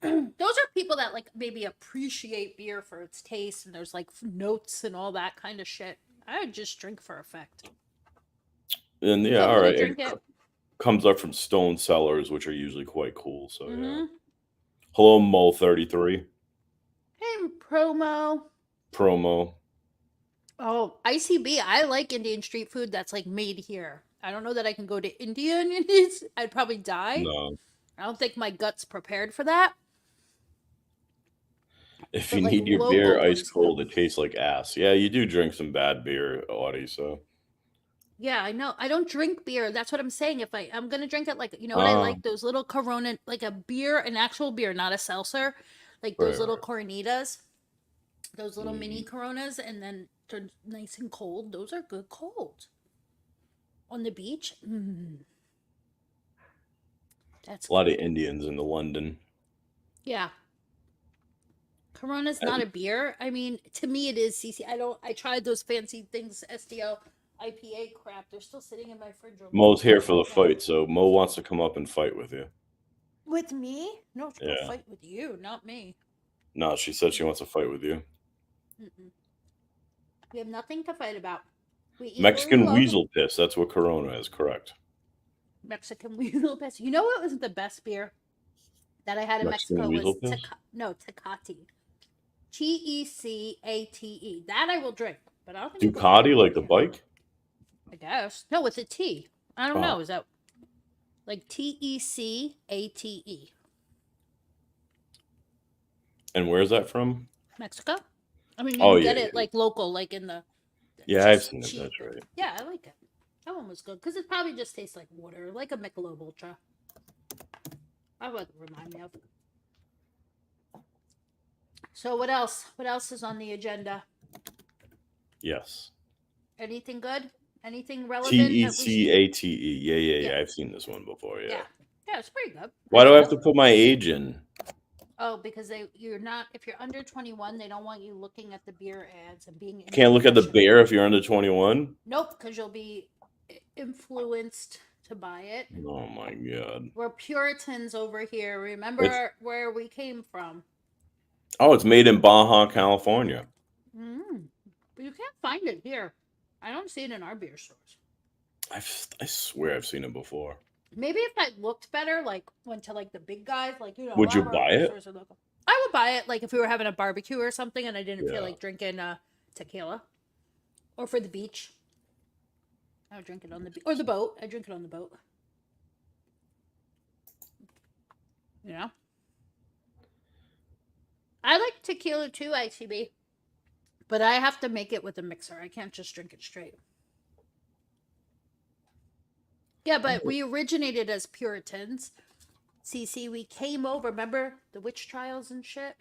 those are people that like maybe appreciate beer for its taste and there's like notes and all that kind of shit. I would just drink for effect. And You yeah, told all me to right, drink it. comes up from stone cellars, which are usually quite cool. So yeah. Mm-hmm. Hello, Mole33 Hey, promo. promo. Oh, ICB. I like Indian street food that's like made here. I don't know that I can go to India and eat. I'd probably die. No, I don't think my gut's prepared for that. if you But like need your beer local ice ones. cold, it tastes like ass. Yeah, you do drink some bad beer, Audie. So, Yeah, I know. I don't drink beer. That's what I'm saying. If I'm gonna drink it, like, you know what I uh, like? Those little Corona, like a beer, an actual beer, not a seltzer. Like those right, little right. Coronitas, those little mini Mhm. Coronas, and then they're nice and cold. Those are good cold on the beach. Mm. That's A lot of good. Indians in the London. Yeah. Corona's not a beer. I mean, to me it is, CC. I tried those fancy things, SDO, IPA crap. They're still sitting in my fridge room. Mo's here for the Okay. fight, so Mo wants to come up and fight with you. With me? No, to go Yeah. fight with you, not me. No, she said she wants to fight with you. Mm-mm. We have nothing to fight about. We equally Mexican love weasel piss. That's what Corona is, correct. Mexican weasel piss. You know what was the best beer that I had in Mexican Mexico weasel was piss? Tecate. Tecate. That I will drink, but I don't think Ducati, like the bike? I guess. No, with a T. I don't Oh. know. Is that like Tecate? And where's that from? Mexico? I mean, you Oh, can yeah, get it yeah. like local, like in the. Yeah, I've just seen it. cheap. That's right. Yeah, I like it. That one was good because it probably just tastes like water, like a Michelob Ultra. I would remind me of. So what else? What else is on the agenda? Yes. Anything good? Anything relevant? Tecate. Yeah, Yeah. I've seen this one before. Yeah. Yeah, it's pretty good. Why do I have to put my age in? Oh, because you're not, if you're under 21, they don't want you looking at the beer ads and being. Can't look at the impressionable. bear if you're under 21? Nope, because you'll be influenced to buy it. Oh my god. We're Puritans over here. Remember where we came from. Oh, it's made in Baja, California. But you can't find it here. I don't see it in our beer stores. I swear I've seen it before. Maybe if I looked better, like went to like the big guys, like Would you buy it? I would buy it, like if we were having a barbecue or something, and I didn't Yeah. feel like drinking tequila, or for the beach. I would drink it on the beach or the boat. I drink it on the boat. You know. I like tequila too, ITB, but I have to make it with a mixer. I can't just drink it straight. Yeah, but we originated as Puritans. CC, we came over. Remember the witch trials and shit?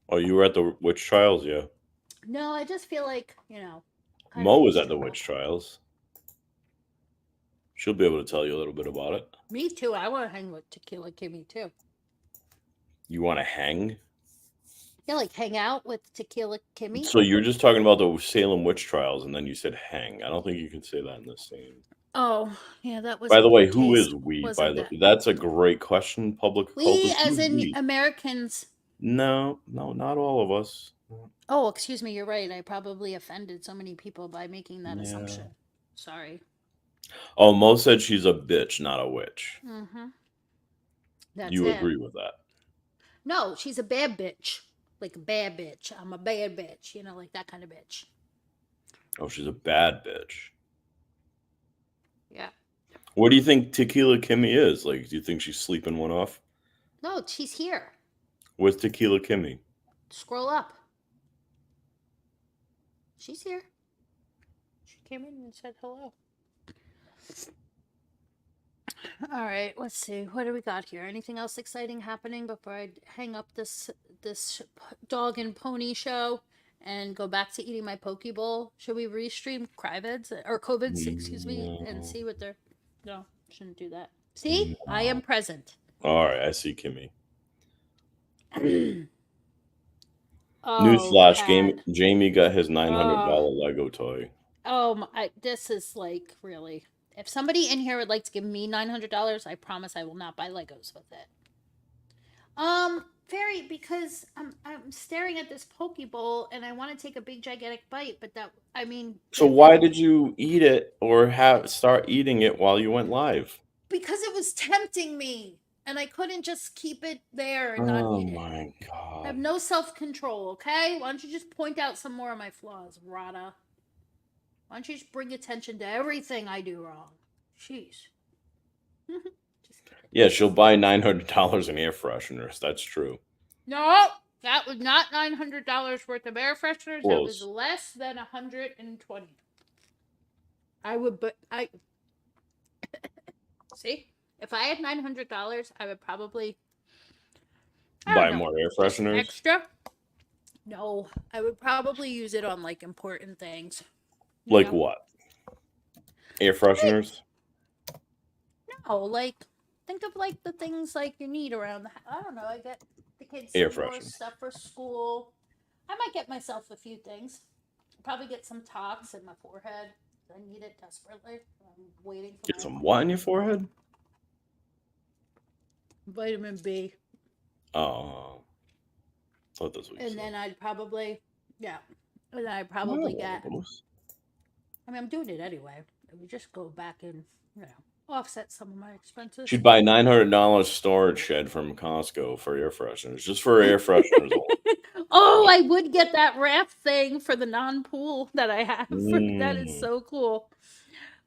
Oh, you were at the witch trials? Yeah. No, I just feel like, kind Mo of was at the witch trials. She'll be able to tell you a little bit about it. Me too. I want to hang with Tequila Kimmy too. You want to hang? Yeah, like hang out with Tequila Kimmy. So you're just talking about the Salem witch trials, and then you said hang. I don't think you can say that in the same. Oh, yeah, that was. By the way, who is we? That's a great question. Public we, as in Americans. No, not all of us. Oh, excuse me. You're right. I probably offended so many people by making that assumption. Sorry. Oh, Mo said she's a bitch, not a witch. Mm-hmm. That's you agree with that? No, she's a bad bitch. Like a bad bitch. I'm a bad bitch. Like that kind of bitch. Oh, she's a bad bitch. Yeah. What do you think Tequila Kimmy is? Like, do you think she's sleeping one off? No, she's here. Where's Tequila Kimmy? Scroll up. She's here. She came in and said hello. All right, let's see. What do we got here? Anything else exciting happening before I hang up this dog and pony show and go back to eating my poke bowl? Should we restream Kibitz or COVIDs, excuse me, and see what they're? No, shouldn't do that. See, I am present. All right, I see Kimmy. Oh, newsflash: Jamie got his $900 Lego toy. Oh, this is like really. If somebody in here would like to give me $900, I promise I will not buy Legos with it. Because I'm staring at this poke bowl and I want to take a big gigantic bite, but So why did you eat it or start eating it while you went live? Because it was tempting me and I couldn't just keep it there and not eat it. Oh my god! I have no self-control. Okay, why don't you just point out some more of my flaws, Rada? Why don't you just bring attention to everything I do wrong? Jeez. Yeah, she'll buy $900 in air fresheners. That's true. No, that was not $900 worth of air fresheners. Close. That was less than $120. See, if I had $900, I would probably buy more air fresheners. Extra? No, I would probably use it on like important things. What? Air fresheners? No, like think of like the things like you need around the house. I don't know. I get the kids Air some more freshener. stuff for school. I might get myself a few things. Probably get some tox in my forehead. I need it desperately. I'm waiting for Get my some what in your forehead? vitamin B. Oh, thought that's what you And said. then I'd probably, yeah. And then I'd probably get. I mean, I'm doing it anyway. I would just go back and, offset some of my expenses. She'd buy $900 storage shed from Costco for air fresheners, just for air fresheners only. Oh, I would get that raft thing for the non-pool that I have. That is Mm. so cool.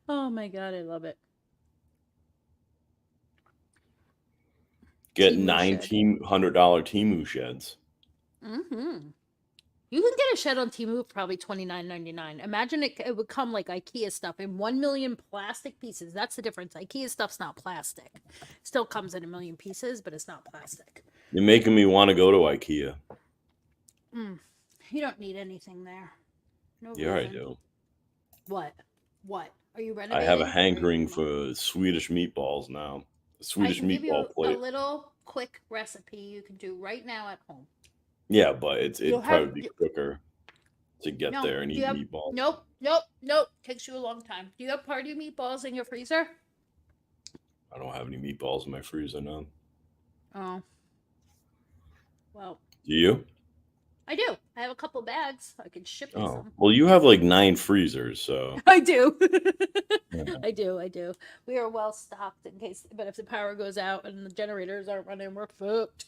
Oh my god, I love it. Get Temu shed. $1,900 Temu sheds. Mm-hmm. You can get a shed on Temu for probably $29.99. Imagine it would come like IKEA stuff in 1 million plastic pieces. That's the difference. IKEA stuff's not plastic. Still comes in 1 million pieces, but it's not plastic. You're making me want to go to IKEA. You don't need anything there. No Yeah, I reason. do. What? Are you I renovating? have a Or are you hankering remodeling? for Swedish meatballs now. The I Swedish can give you meatball a plate. little quick recipe you can do right now at home. Yeah, but You'll it'd probably be quicker to get No, there and do eat you have meatballs. nope. Takes you a long time. Do you have party meatballs in your freezer? I don't have any meatballs in my freezer now. Oh. Well, Do you? I do. I have a couple bags. I can ship you Oh, some. well, you have like 9 freezers, so. I do. Yeah. I do. We are well stocked in case, but if the power goes out and the generators aren't running, we're fucked.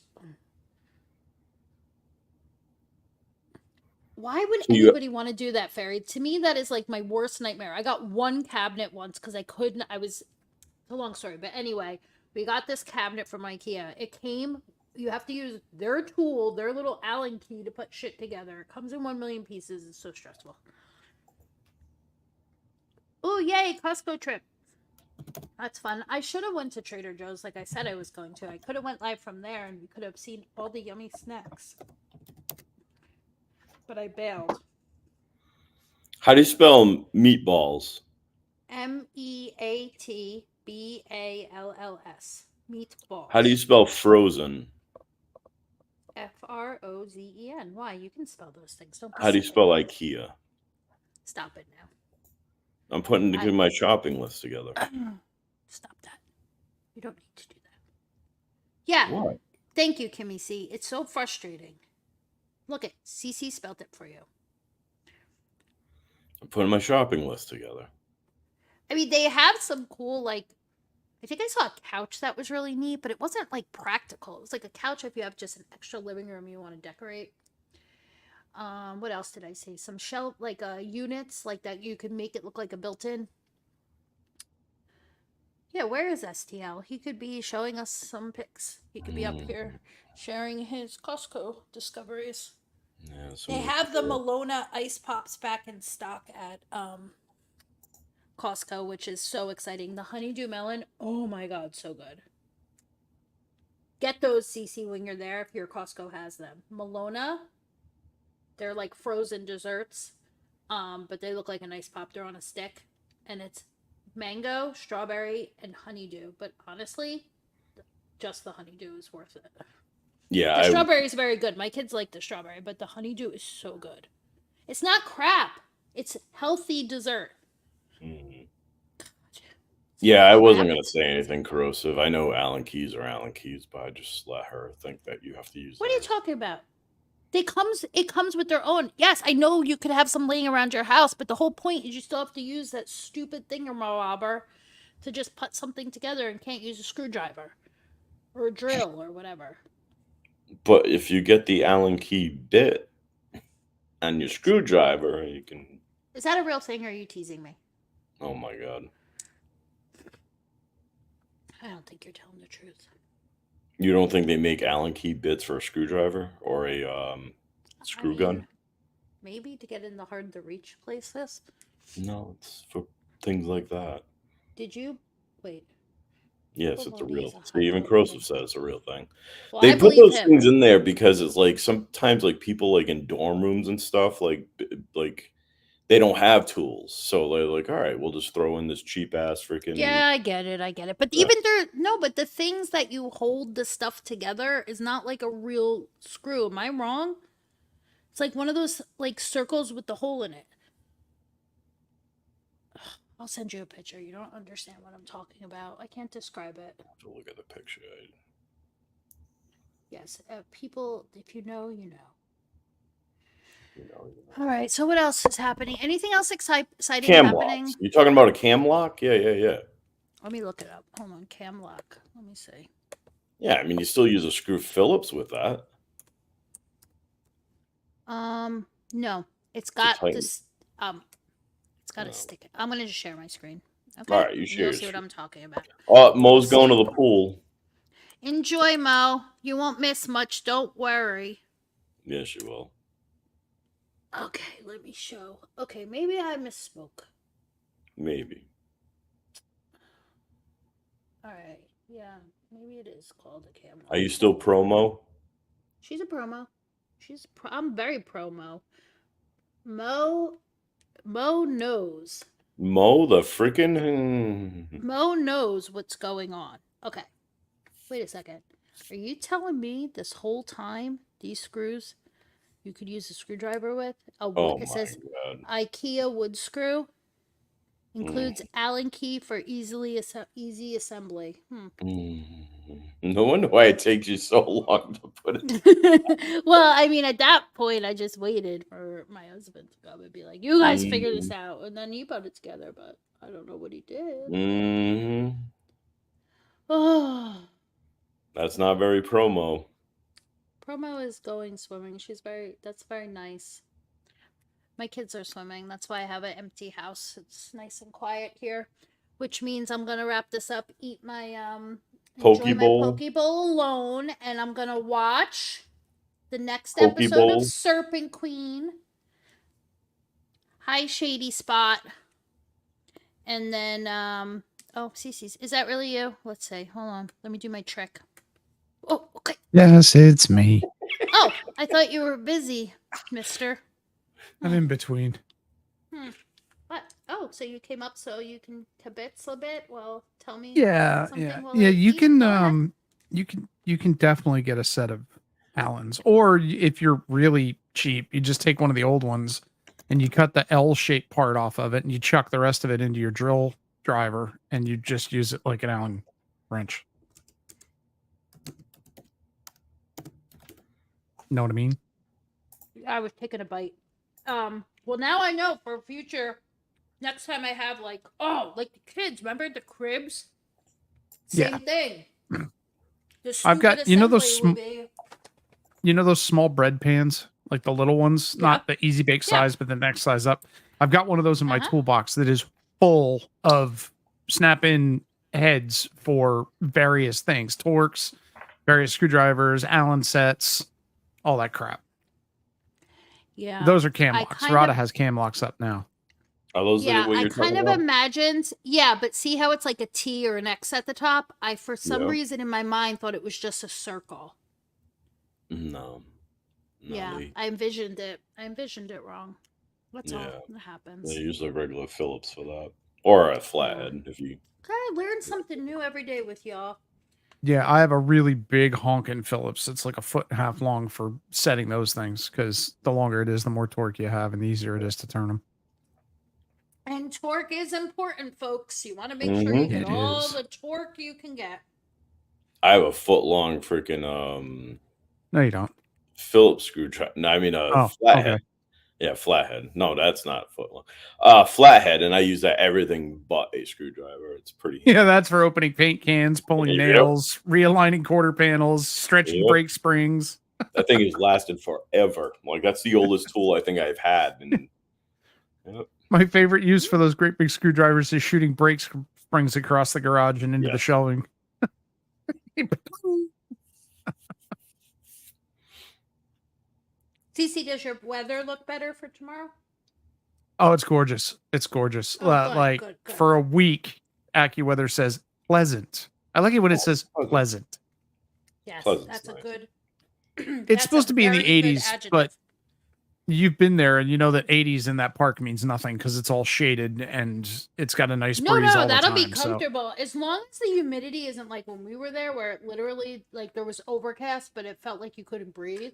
Why would anybody want to do that, Fairy? To me, that is like my worst nightmare. I got one cabinet once because it's a long story, but anyway, we got this cabinet from IKEA. It came, you have to use their tool, their little Allen key to put shit together. It comes in 1 million pieces. It's so stressful. Oh, yay, Costco trip. That's fun. I should have went to Trader Joe's like I said I was going to. I could have went live from there and we could have seen all the yummy snacks. But I bailed. How do you spell meatballs? MEATBALLS. Meatballs. How do you spell frozen? FROZEN. Why? You can spell those things. Don't. How do you spell IKEA? Stop it now. I'm putting my shopping list together. Stop that. You don't need to do that. Yeah. What? Thank you, Kimmy C. It's so frustrating. Look at CC spelled it for you. I'm putting my shopping list together. I mean, they have some cool, like, I think I saw a couch that was really neat, but it wasn't like practical. It was like a couch if you have just an extra living room you want to decorate. What else did I say? Some shelf, like units, like that you could make it look like a built-in. Yeah, where is STL? He could be showing us some pics. He could be up here sharing his Costco discoveries. Yeah, they have the Malona ice pops back in stock at Costco, which is so exciting. The honeydew melon, oh my god, so good. Get those, CC, when you're there if your Costco has them. Malona, they're like frozen desserts, but they look like an ice pop. They're on a stick, and it's mango, strawberry, and honeydew. But honestly, just the honeydew is worth it. Yeah, the strawberry is very good. My kids like the strawberry, but the honeydew is so good. It's not crap. It's healthy dessert. Mm. Yeah, I wasn't going to say anything corrosive. I know Allen keys are Allen keys, but I just let her think that you have to use What are you talking about? It comes with their own. Yes, I know you could have some laying around your house, but the whole point is you still have to use that stupid thingamabobber to just put something together and can't use a screwdriver or a drill or whatever. But if you get the Allen key bit and your screwdriver, you can... Is that a real thing or are you teasing me? Oh my god. I don't think you're telling the truth. You don't think they make Allen key bits for a screwdriver or a screw gun? Maybe to get in the hard to reach places. No, it's for things like that. Did you wait? Yes, it's a real thing. See, even Corrosive says it's a real thing. Well, they put those things in there because it's like sometimes like people like in dorm rooms and stuff like they don't have tools, so they're like, all right, we'll just throw in this cheap ass freaking. Yeah, I get it. But Yeah. even but the things that you hold the stuff together is not like a real screw. Am I wrong? It's like one of those like circles with the hole in it. I'll send you a picture. You don't understand what I'm talking about. I can't describe it. I have to look at the picture. Yes, people, if you know, you know. You know. All right, so what else is happening? Anything else exciting Cam happening? locks. You talking about a cam lock? Yeah. Let me look it up. Hold on, cam lock. Let me see. Yeah, I mean, you still use a screw Phillips with that. No, it's got tighten. this. It's got a stick. I'm gonna just share my screen. Okay. All right, you share. You'll see what I'm talking about. Oh, Mo's going to the pool. Enjoy, Mo. You won't miss much. Don't worry. Yes, you will. Okay, let me show. Okay, maybe I misspoke. Maybe. All right. Yeah, maybe it is called a cam. Are you still promo? She's a promo. I'm very promo. Mo knows. Mo the freaking. Mo knows what's going on. Okay. Wait a second. Are you telling me this whole time these screws you could use a screwdriver with? It says God. IKEA wood screw. Includes Allen key for easy assembly. No wonder why it takes you so long to put it. Well, I mean, at that point, I just waited for my husband to come and be like, "You guys figure this out," and then he put it together. But I don't know what he did. Oh, that's not very promo. Promo is going swimming. That's very nice. My kids are swimming. That's why I have an empty house. It's nice and quiet here, which means I'm gonna wrap this up, eat my enjoy my poke bowl alone, and I'm gonna watch the next episode of Serpent Queen. Hi, Shady Spot. And then Cece's. Is that really you? Let's see. Hold on. Let me do my trick. Oh, okay. Yes, it's me. Oh, I thought you were busy, mister. I'm in between. What? Oh, so you came up so you can kibitz a bit? Well, tell me. Yeah. You can definitely get a set of Allens, or if you're really cheap, you just take one of the old ones and you cut the L-shaped part off of it and you chuck the rest of it into your drill driver and you just use it like an Allen wrench. Know what I mean? I was taking a bite. Well, now I know for future. Next time I have like the kids, remember the cribs? Same thing. I've got those small bread pans, like the little ones, not the easy bake size, but the next size up. I've got one of those in my toolbox that is full of snap-in heads for various things, torques, various screwdrivers, Allen sets, all that crap. Yeah, those are cam locks. Rada has cam locks up now. Are those what you're talking about? Imagined. Yeah, but see how it's like a T or an X at the top? I, for some reason in my mind, thought it was just a circle. No. Yeah, I envisioned it wrong. That's all that happens. They use a regular Phillips for that. Or a flathead, if you... I learn something new every day with y'all. Yeah, I have a really big honking Phillips. It's like 1.5 feet long for setting those things, because the longer it is, the more torque you have, and the easier it is to turn them. And torque is important, folks. You want to make sure you get all the torque you can get. I have a 1-foot-long freaking No, you don't. Phillips screwdriver. No, I mean flathead. Okay. Yeah, flathead. No, that's not a foot long. Flathead, and I use that everything but a screwdriver. It's pretty handy. Yeah, that's for opening paint cans, pulling nails, realigning quarter panels, stretching brake springs. That thing has lasted forever. Like, that's the oldest tool I think I've had. And my favorite use for those great big screwdrivers is shooting brake springs across the garage and into the shelving. Cece, does your weather look better for tomorrow? Oh, it's gorgeous. It's gorgeous. Good. For a week, AccuWeather says pleasant. I like it when it says pleasant. Yes, Pleasant's that's nice. a good. It's supposed to be in the 80s, but you've been there and you know that 80s in that park means nothing because it's all shaded and it's got a nice No, breeze all the that'll time. be So comfortable as long as the humidity isn't like when we were there, where it literally like there was overcast, but it felt like you couldn't breathe.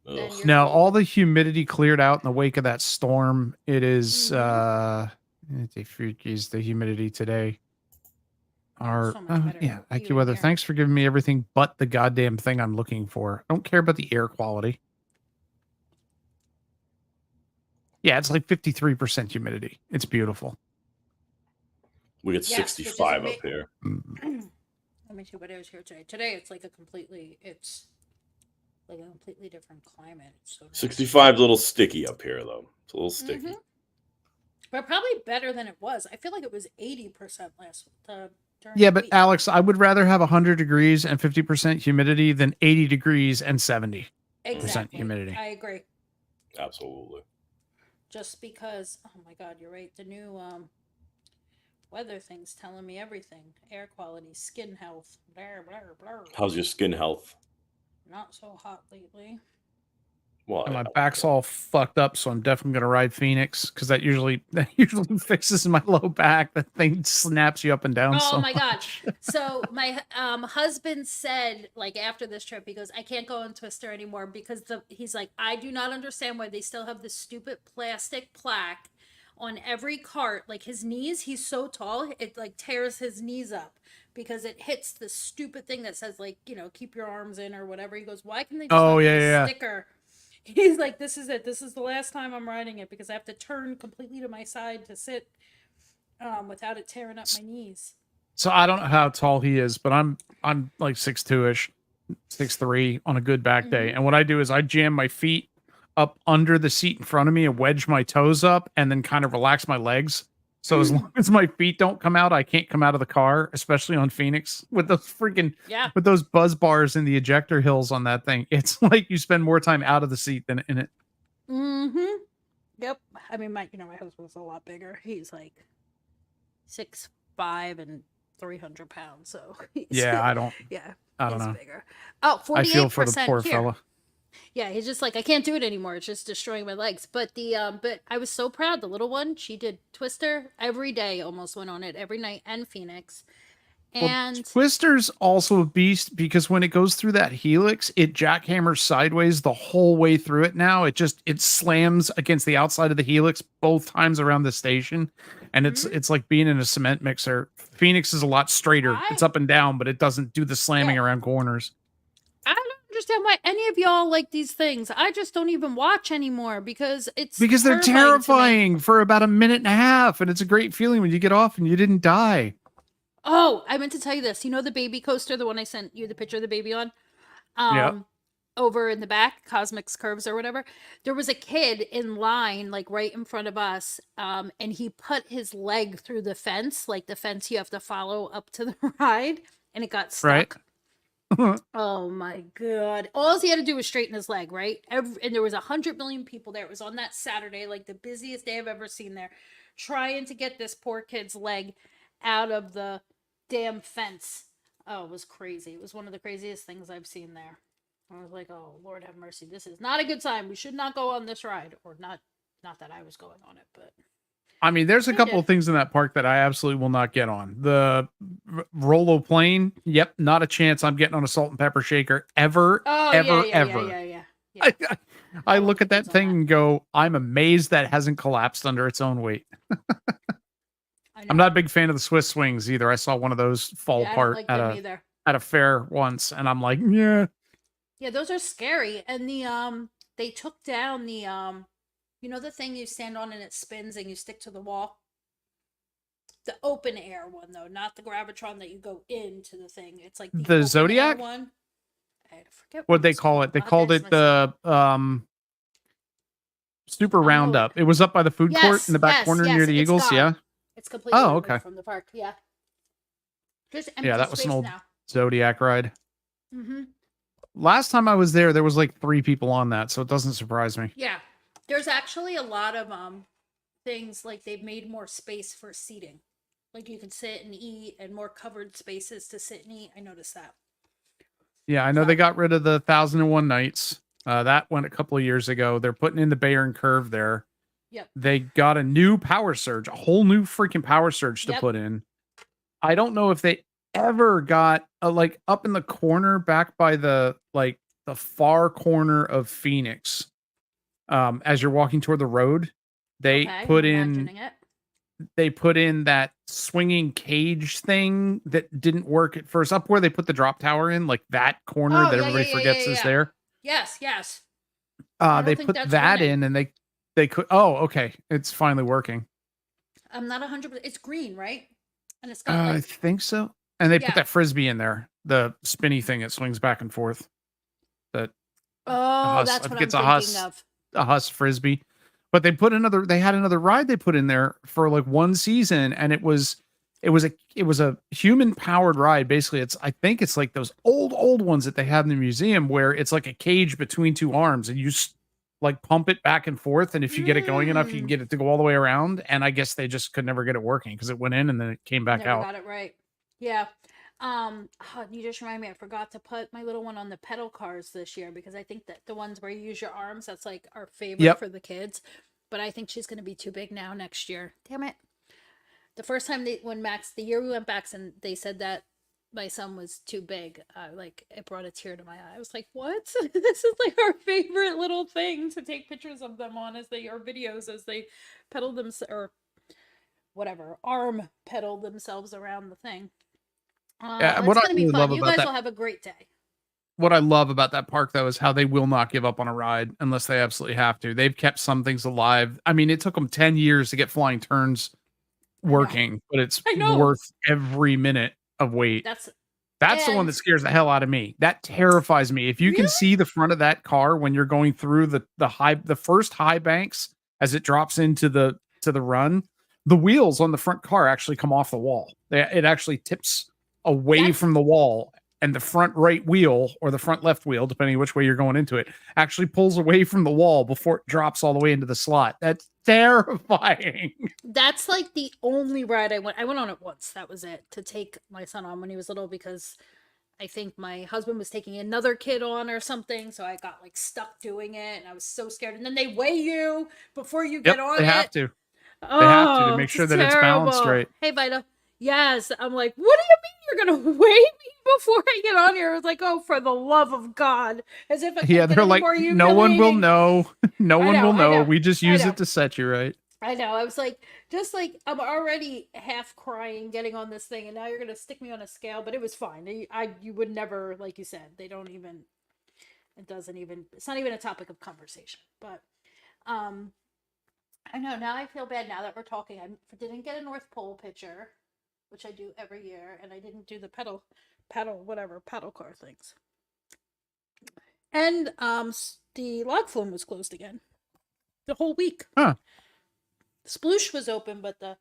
Then Ugh. you're now all golden. the humidity cleared out in the wake of that storm. It is geez, the humidity today. Our So much better yeah, even AccuWeather. here. Thanks for giving me everything but the goddamn thing I'm looking for. I don't care about the air quality. Yeah, it's like 53% humidity. It's beautiful. We get Yes, which is 65 up here. Let me see what it is here today. Today it's like a completely different climate. It's so nice. 65 is a little sticky up here, though. It's a little sticky. But probably better than it was. I feel like it was 80% during Yeah, the but week. Alex, I would rather have 100 degrees and 50% humidity than 80 degrees and 70% Exactly. humidity. I agree. Absolutely. Just because, oh my God, you're right. The new weather thing's telling me everything. Air quality, skin health, blah, blah, blah. How's your skin health? Not so hot lately. Well, And my back's all fucked up, so I'm definitely gonna ride Phoenix because that usually fixes my low back. That thing snaps you up and down. Oh so my God. much. So my husband said, like, after this trip, he goes, I can't go on Twister anymore because he's like, I do not understand why they still have this stupid plastic plaque on every cart. Like his knees, he's so tall, it like tears his knees up because it hits the stupid thing that says, like, keep your arms in or whatever. He goes, why can they just Oh, not yeah, put a yeah. sticker? He's like, this is it. This is the last time I'm riding it because I have to turn completely to my side to sit without it tearing up my knees. So I don't know how tall he is, but I'm like 6'2"-ish, 6'3" on a good back day. And what I do is I jam my feet up under the seat in front of me and wedge my toes up and then kind of relax my legs. So as long as my feet don't come out, I can't come out of the car, especially on Phoenix with those freaking with those buzz bars in the ejector hills on that thing. It's like you spend more time out of the seat than in it. Mm-hmm. Yep. I mean, my husband's a lot bigger. He's like 6'5" and 300 pounds. So Yeah, I don't he's know. bigger. Oh, 48% I feel for the poor here. fella. Yeah, he's just like, I can't do it anymore. It's just destroying my legs. But but I was so proud. The little one, she did Twister every day, almost went on it every night, and Phoenix. And well, Twister's also a beast because when it goes through that helix, it jackhammers sideways the whole way through it. Now it slams against the outside of the helix both times around the station, and it's like being in a cement mixer. Phoenix is a lot straighter. It's up and down, but it doesn't do the slamming around corners. I don't understand why any of y'all like these things. I just don't even watch anymore because they're terrifying for about a minute and a half, and it's a great feeling when you get off and you didn't die. Oh, I meant to tell you this. You know the baby coaster, the one I sent you the picture of the baby on? Over in the back, Cosmic's Curves or whatever. There was a kid in line, like right in front of us, and he put his leg through the fence, like the fence you have to follow up to the ride, and it got stuck. Right. Oh my God. All he had to do was straighten his leg, right? And there was 100 million people there. It was on that Saturday, like the busiest day I've ever seen there, trying to get this poor kid's leg out of the damn fence. Oh, it was crazy. It was one of the craziest things I've seen there. I was like, oh, Lord have mercy. This is not a good time. We should not go on this ride. Or not that I was going on it, but I mean, there's a couple of things in that park that I absolutely will not get on. The Rolo plane, yep, not a chance I'm getting on a salt and pepper shaker ever, ever. Yeah. I look at that thing and go, I'm amazed that hasn't collapsed under its own weight. I'm not a big fan of the Swiss swings either. I saw one of those fall apart at a fair once, and I'm like, yeah. Yeah, those are scary. And they took down the the thing you stand on and it spins and you stick to the wall? The open air one, though, not the Gravitron that you go into the thing. It's like the Zodiac one. I forget what they call it. They called it the Super Roundup. It was up by the food court in the back corner near the Eagles. Gone. Yeah. It's completely okay. from the park. Yeah. Just empty that was an old now. Zodiac ride. Mm-hmm. Last time I was there was like 3 people on that, so it doesn't surprise me. Yeah. There's actually a lot of things like they've made more space for seating. Like you can sit and eat and more covered spaces to sit and eat. I noticed that. Yeah, I know they got rid of the 1001 Nights. That went a couple of years ago. They're putting in the Bayern Curve there. Yep. They got a new power surge, a whole new freaking power surge to put in. I don't know if they ever got like up in the corner back by the far corner of Phoenix. As you're walking toward the road, they put in that swinging cage thing that didn't work at first. Up where they put the drop tower in, like that corner that everybody forgets is there. Yes. They put that in, and they could. Oh, okay, it's finally working. I'm not 100%. It's green, right? And it's got I think so. And they put that frisbee in there, the spinny thing that swings back and forth. That's what I'm thinking of. A Huss frisbee. But they had another ride they put in there for like one season, and it was a human powered ride. Basically, I think it's like those old ones that they have in the museum where it's like a cage between two arms, and you like pump it back and forth, and if you get it going enough, you can get it to go all the way around. And I guess they just could never get it working because it went in and then it came back out. Got it right. Yeah. You just remind me, I forgot to put my little one on the pedal cars this year because I think that the ones where you use your arms, that's like our favorite for the kids. But I think she's going to be too big now next year. Damn it. The first time the year we went back and they said that my son was too big, it brought a tear to my eye. I was like, what? This is like our favorite little thing to take pictures of them on or videos as they pedal them or whatever, arm pedal themselves around the thing. What it's I gonna be really fun. love You about guys that, will have a great day. what I love about that park though is how they will not give up on a ride unless they absolutely have to. They've kept some things alive. I mean, it took them 10 years to get flying turns working, but it's worth every minute of wait. That's the one that scares the hell out of me. That terrifies me. If you can see the front of that car when you're going through the first high banks as it drops into the run, the wheels on the front car actually come off the wall. It actually tips away from the wall, and the front right wheel or the front left wheel, depending on which way you're going into it, actually pulls away from the wall before it drops all the way into the slot. That's terrifying. That's like the only ride I went on it once. That was it, to take my son on when he was little, because I think my husband was taking another kid on or something, so I got like stuck doing it, and I was so scared. And then they weigh you before you get on it. They have to. They have to make sure that it's balanced right. Hey, Vita. Yes. I'm like, what do you mean you're going to weigh me before I get on here? I was like, oh, for the love of God. As if they're like, no one will know. No one will know. We just use it to set you right. I know. I was like, I'm already half crying getting on this thing, and now you're going to stick me on a scale, but it was fine. You would never, like you said, it's not even a topic of conversation, but, I know, now I feel bad now that we're talking. I didn't get a North Pole picture, which I do every year, and I didn't do the paddle car things. And the log flume was closed again the whole week. Huh. Sploosh was open, but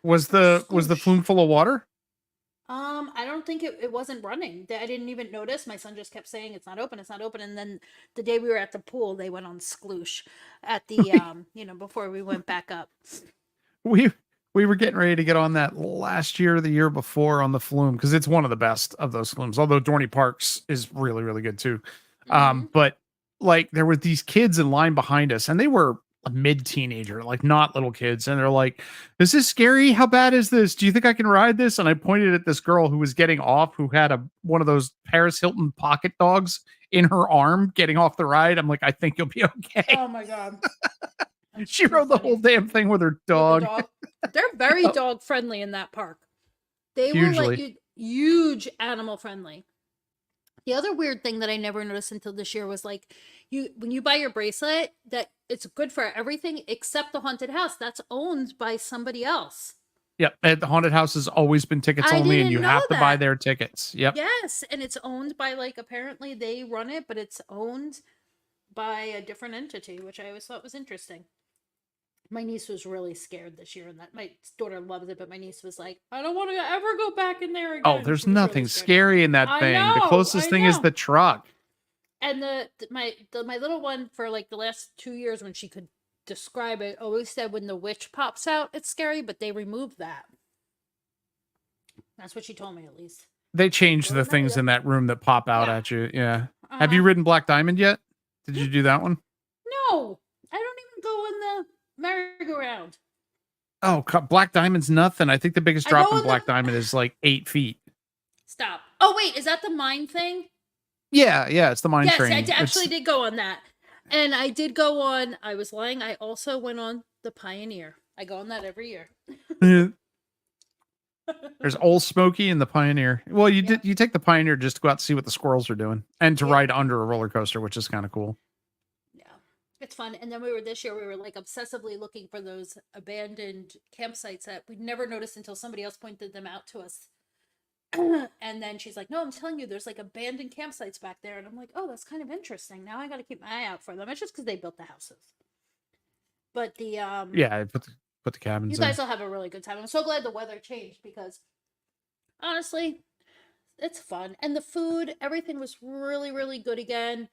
was the flume full of water? I don't think it wasn't running. I didn't even notice. My son just kept saying it's not open, and then the day we were at the pool, they went on sploosh at the before we went back up. We were getting ready to get on that last year or the year before on the flume, because it's one of the best of those flumes, although Dorney Parks is really, really good too. But like there were these kids in line behind us, and they were a mid-teenager, like not little kids, and they're like, is this scary? How bad is this? Do you think I can ride this? And I pointed at this girl who was getting off, who had one of those Paris Hilton pocket dogs in her arm getting off the ride. I'm like, I think you'll be okay. Oh my God. She rode the whole damn thing with her dog. They're very dog friendly in that park. They were like huge animal friendly. The other weird thing that I never noticed until this year was like, when you buy your bracelet, that it's good for everything except the haunted house. That's owned by somebody else. Yep. At the haunted house has always been tickets only, and you have to buy their tickets. Yep. Yes. And it's owned by, like, apparently they run it, but it's owned by a different entity, which I always thought was interesting. My niece was really scared this year, and that my daughter loves it, but my niece was like, I don't want to ever go back in there again. Oh, there's nothing really scary in that thing. The closest thing is the truck. And my little one, for like the last 2 years when she could describe it, always said when the witch pops out, it's scary, but they removed that. That's what she told me, at least. They changed the things in that room that pop out at you. Yeah. Have you ridden Black Diamond yet? Did you do that one? No, I don't even go in the merry-go-round. Oh, Black Diamond's nothing. I think the biggest I drop go in in Black the- Diamond is like 8 feet. Stop. Oh wait, is that the mine thing? Yeah, it's the mine Yes, train. I actually It's- did go on that. And I did go on, I was lying, I also went on the Pioneer. I go on that every year. There's Old Smoky and the Pioneer. Well, you Yeah. you take the Pioneer just to go out to see what the squirrels are doing and to Yeah. ride under a roller coaster, which is kind of cool. Yeah, it's fun. And then this year we were like obsessively looking for those abandoned campsites that we'd never noticed until somebody else pointed them out to us. And then she's like, no, I'm telling you, there's like abandoned campsites back there. And I'm like, oh, that's kind of interesting. Now I got to keep my eye out for them. It's just because they built the houses. But the Yeah, put the cabins you guys will have a really good time. I'm so glad the weather changed because honestly, it's fun. And the food, everything was really, really good again.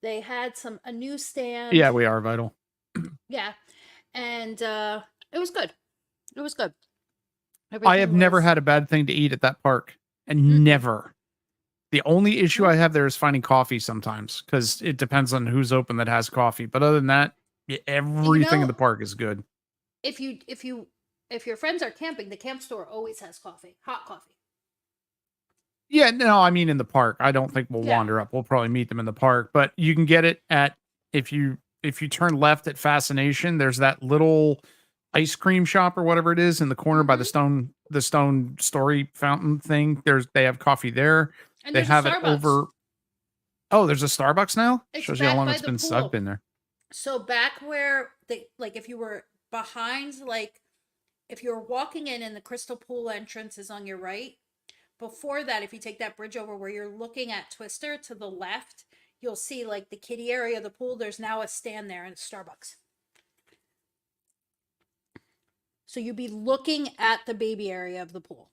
They had a new stand. Yeah, we are Vital. Yeah. And it was good. It was good. I have Everything never was- had a bad thing to eat at that park. And Mm-mm. never. The only issue Mm. I have there is finding coffee sometimes because it depends on who's open that has coffee. But other than that, everything in the park is good. If your friends are camping, the camp store always has coffee, hot coffee. Yeah, no, I mean in the park. I don't think we'll Yeah. wander up. We'll probably meet them in the park, but you can get it at if you turn left at Fascination, there's that little ice cream shop or whatever it is in the corner by the stone story fountain thing. They have coffee there. And They there's a have it Starbucks. over. Oh, there's a Starbucks now? It's Shows you how back long by it's the been pool. I've been there. So back where if you were behind, like if you're walking in the crystal pool entrance is on your right. Before that, if you take that bridge over where you're looking at Twister to the left, you'll see like the kiddie area of the pool. There's now a stand there and it's Starbucks. So you'd be looking at the baby area of the pool.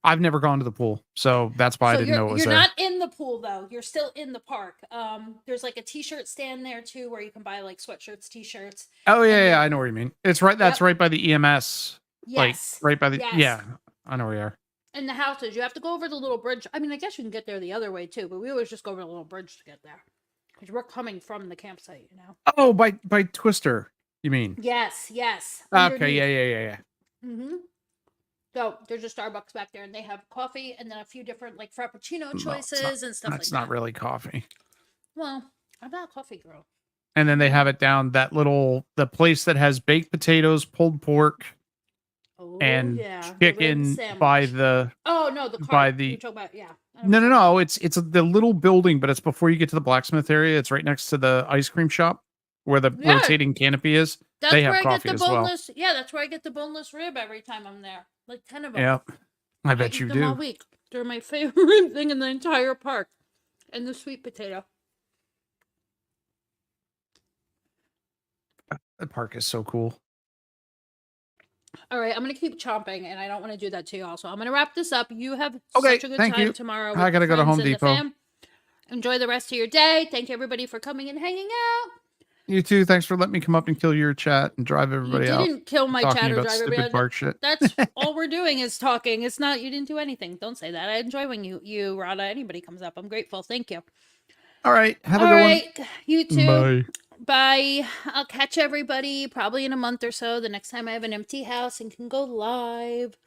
I've never gone to the pool, so that's why I didn't know it was you're there. not in the pool though. You're still in the park. There's like a t-shirt stand there too where you can buy like sweatshirts, t-shirts. Oh yeah, and yeah, then- I know what you mean. It's right. That's right by the EMS. Yes. Like right by the Yes. yeah. I know where you are. And the houses, you have to go over the little bridge. I mean, I guess you can get there the other way too, but we always just go over the little bridge to get there. Because we're coming from the campsite, you know? Oh, by Twister, you mean? Yes. Okay, yeah. Mm-hmm. So there's a Starbucks back there and they have coffee and then a few different like Frappuccino No, it's choices not- and stuff like That's that. not really coffee. Well, I'm not a coffee girl. And then they have it down the place that has baked potatoes, pulled pork, Oh, and yeah. the rib chicken by sandwich. the Oh, no, the cart. by You're the talking about, yeah. I know no. what you're talking It's the little building, but it's before you get to the blacksmith area. It's right next to the ice cream shop where the Yeah. rotating canopy is. That's They have where I get coffee the as well. boneless. Yeah, that's where I get the boneless rib every time I'm there. Like 10 of them. Yeah, I I bet eat you them all do. week. They're my favorite thing in the entire park. And the sweet potato. The park is so cool. All right, I'm going to keep chomping, and I don't want to do that to y'all. So I'm going to wrap this up. You have Okay, such a good thank time you. tomorrow. I with gotta your go to friends Home and the Depot. fam. Enjoy the rest of your day. Thank you, everybody, for coming and hanging out. You too. Thanks for letting me come up and kill your chat and drive everybody You out. didn't kill my Talking chat or about drive stupid everybody. park shit. That's all we're doing is talking. It's not, you didn't do anything. Don't say that. I enjoy when you, Rada, anybody comes up. I'm grateful. Thank you. All right. Have a All good right, you one. too. Bye. Bye. I'll catch everybody probably in a month or so. The next time I have an empty house and can go live.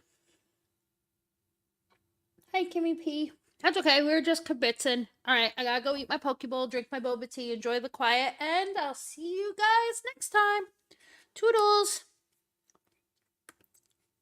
Hi, Kimmy P. That's okay. We were just kibitzing. All right. I gotta go eat my Pokeball, drink my boba tea, enjoy the quiet, and I'll see you guys next time. Toodles.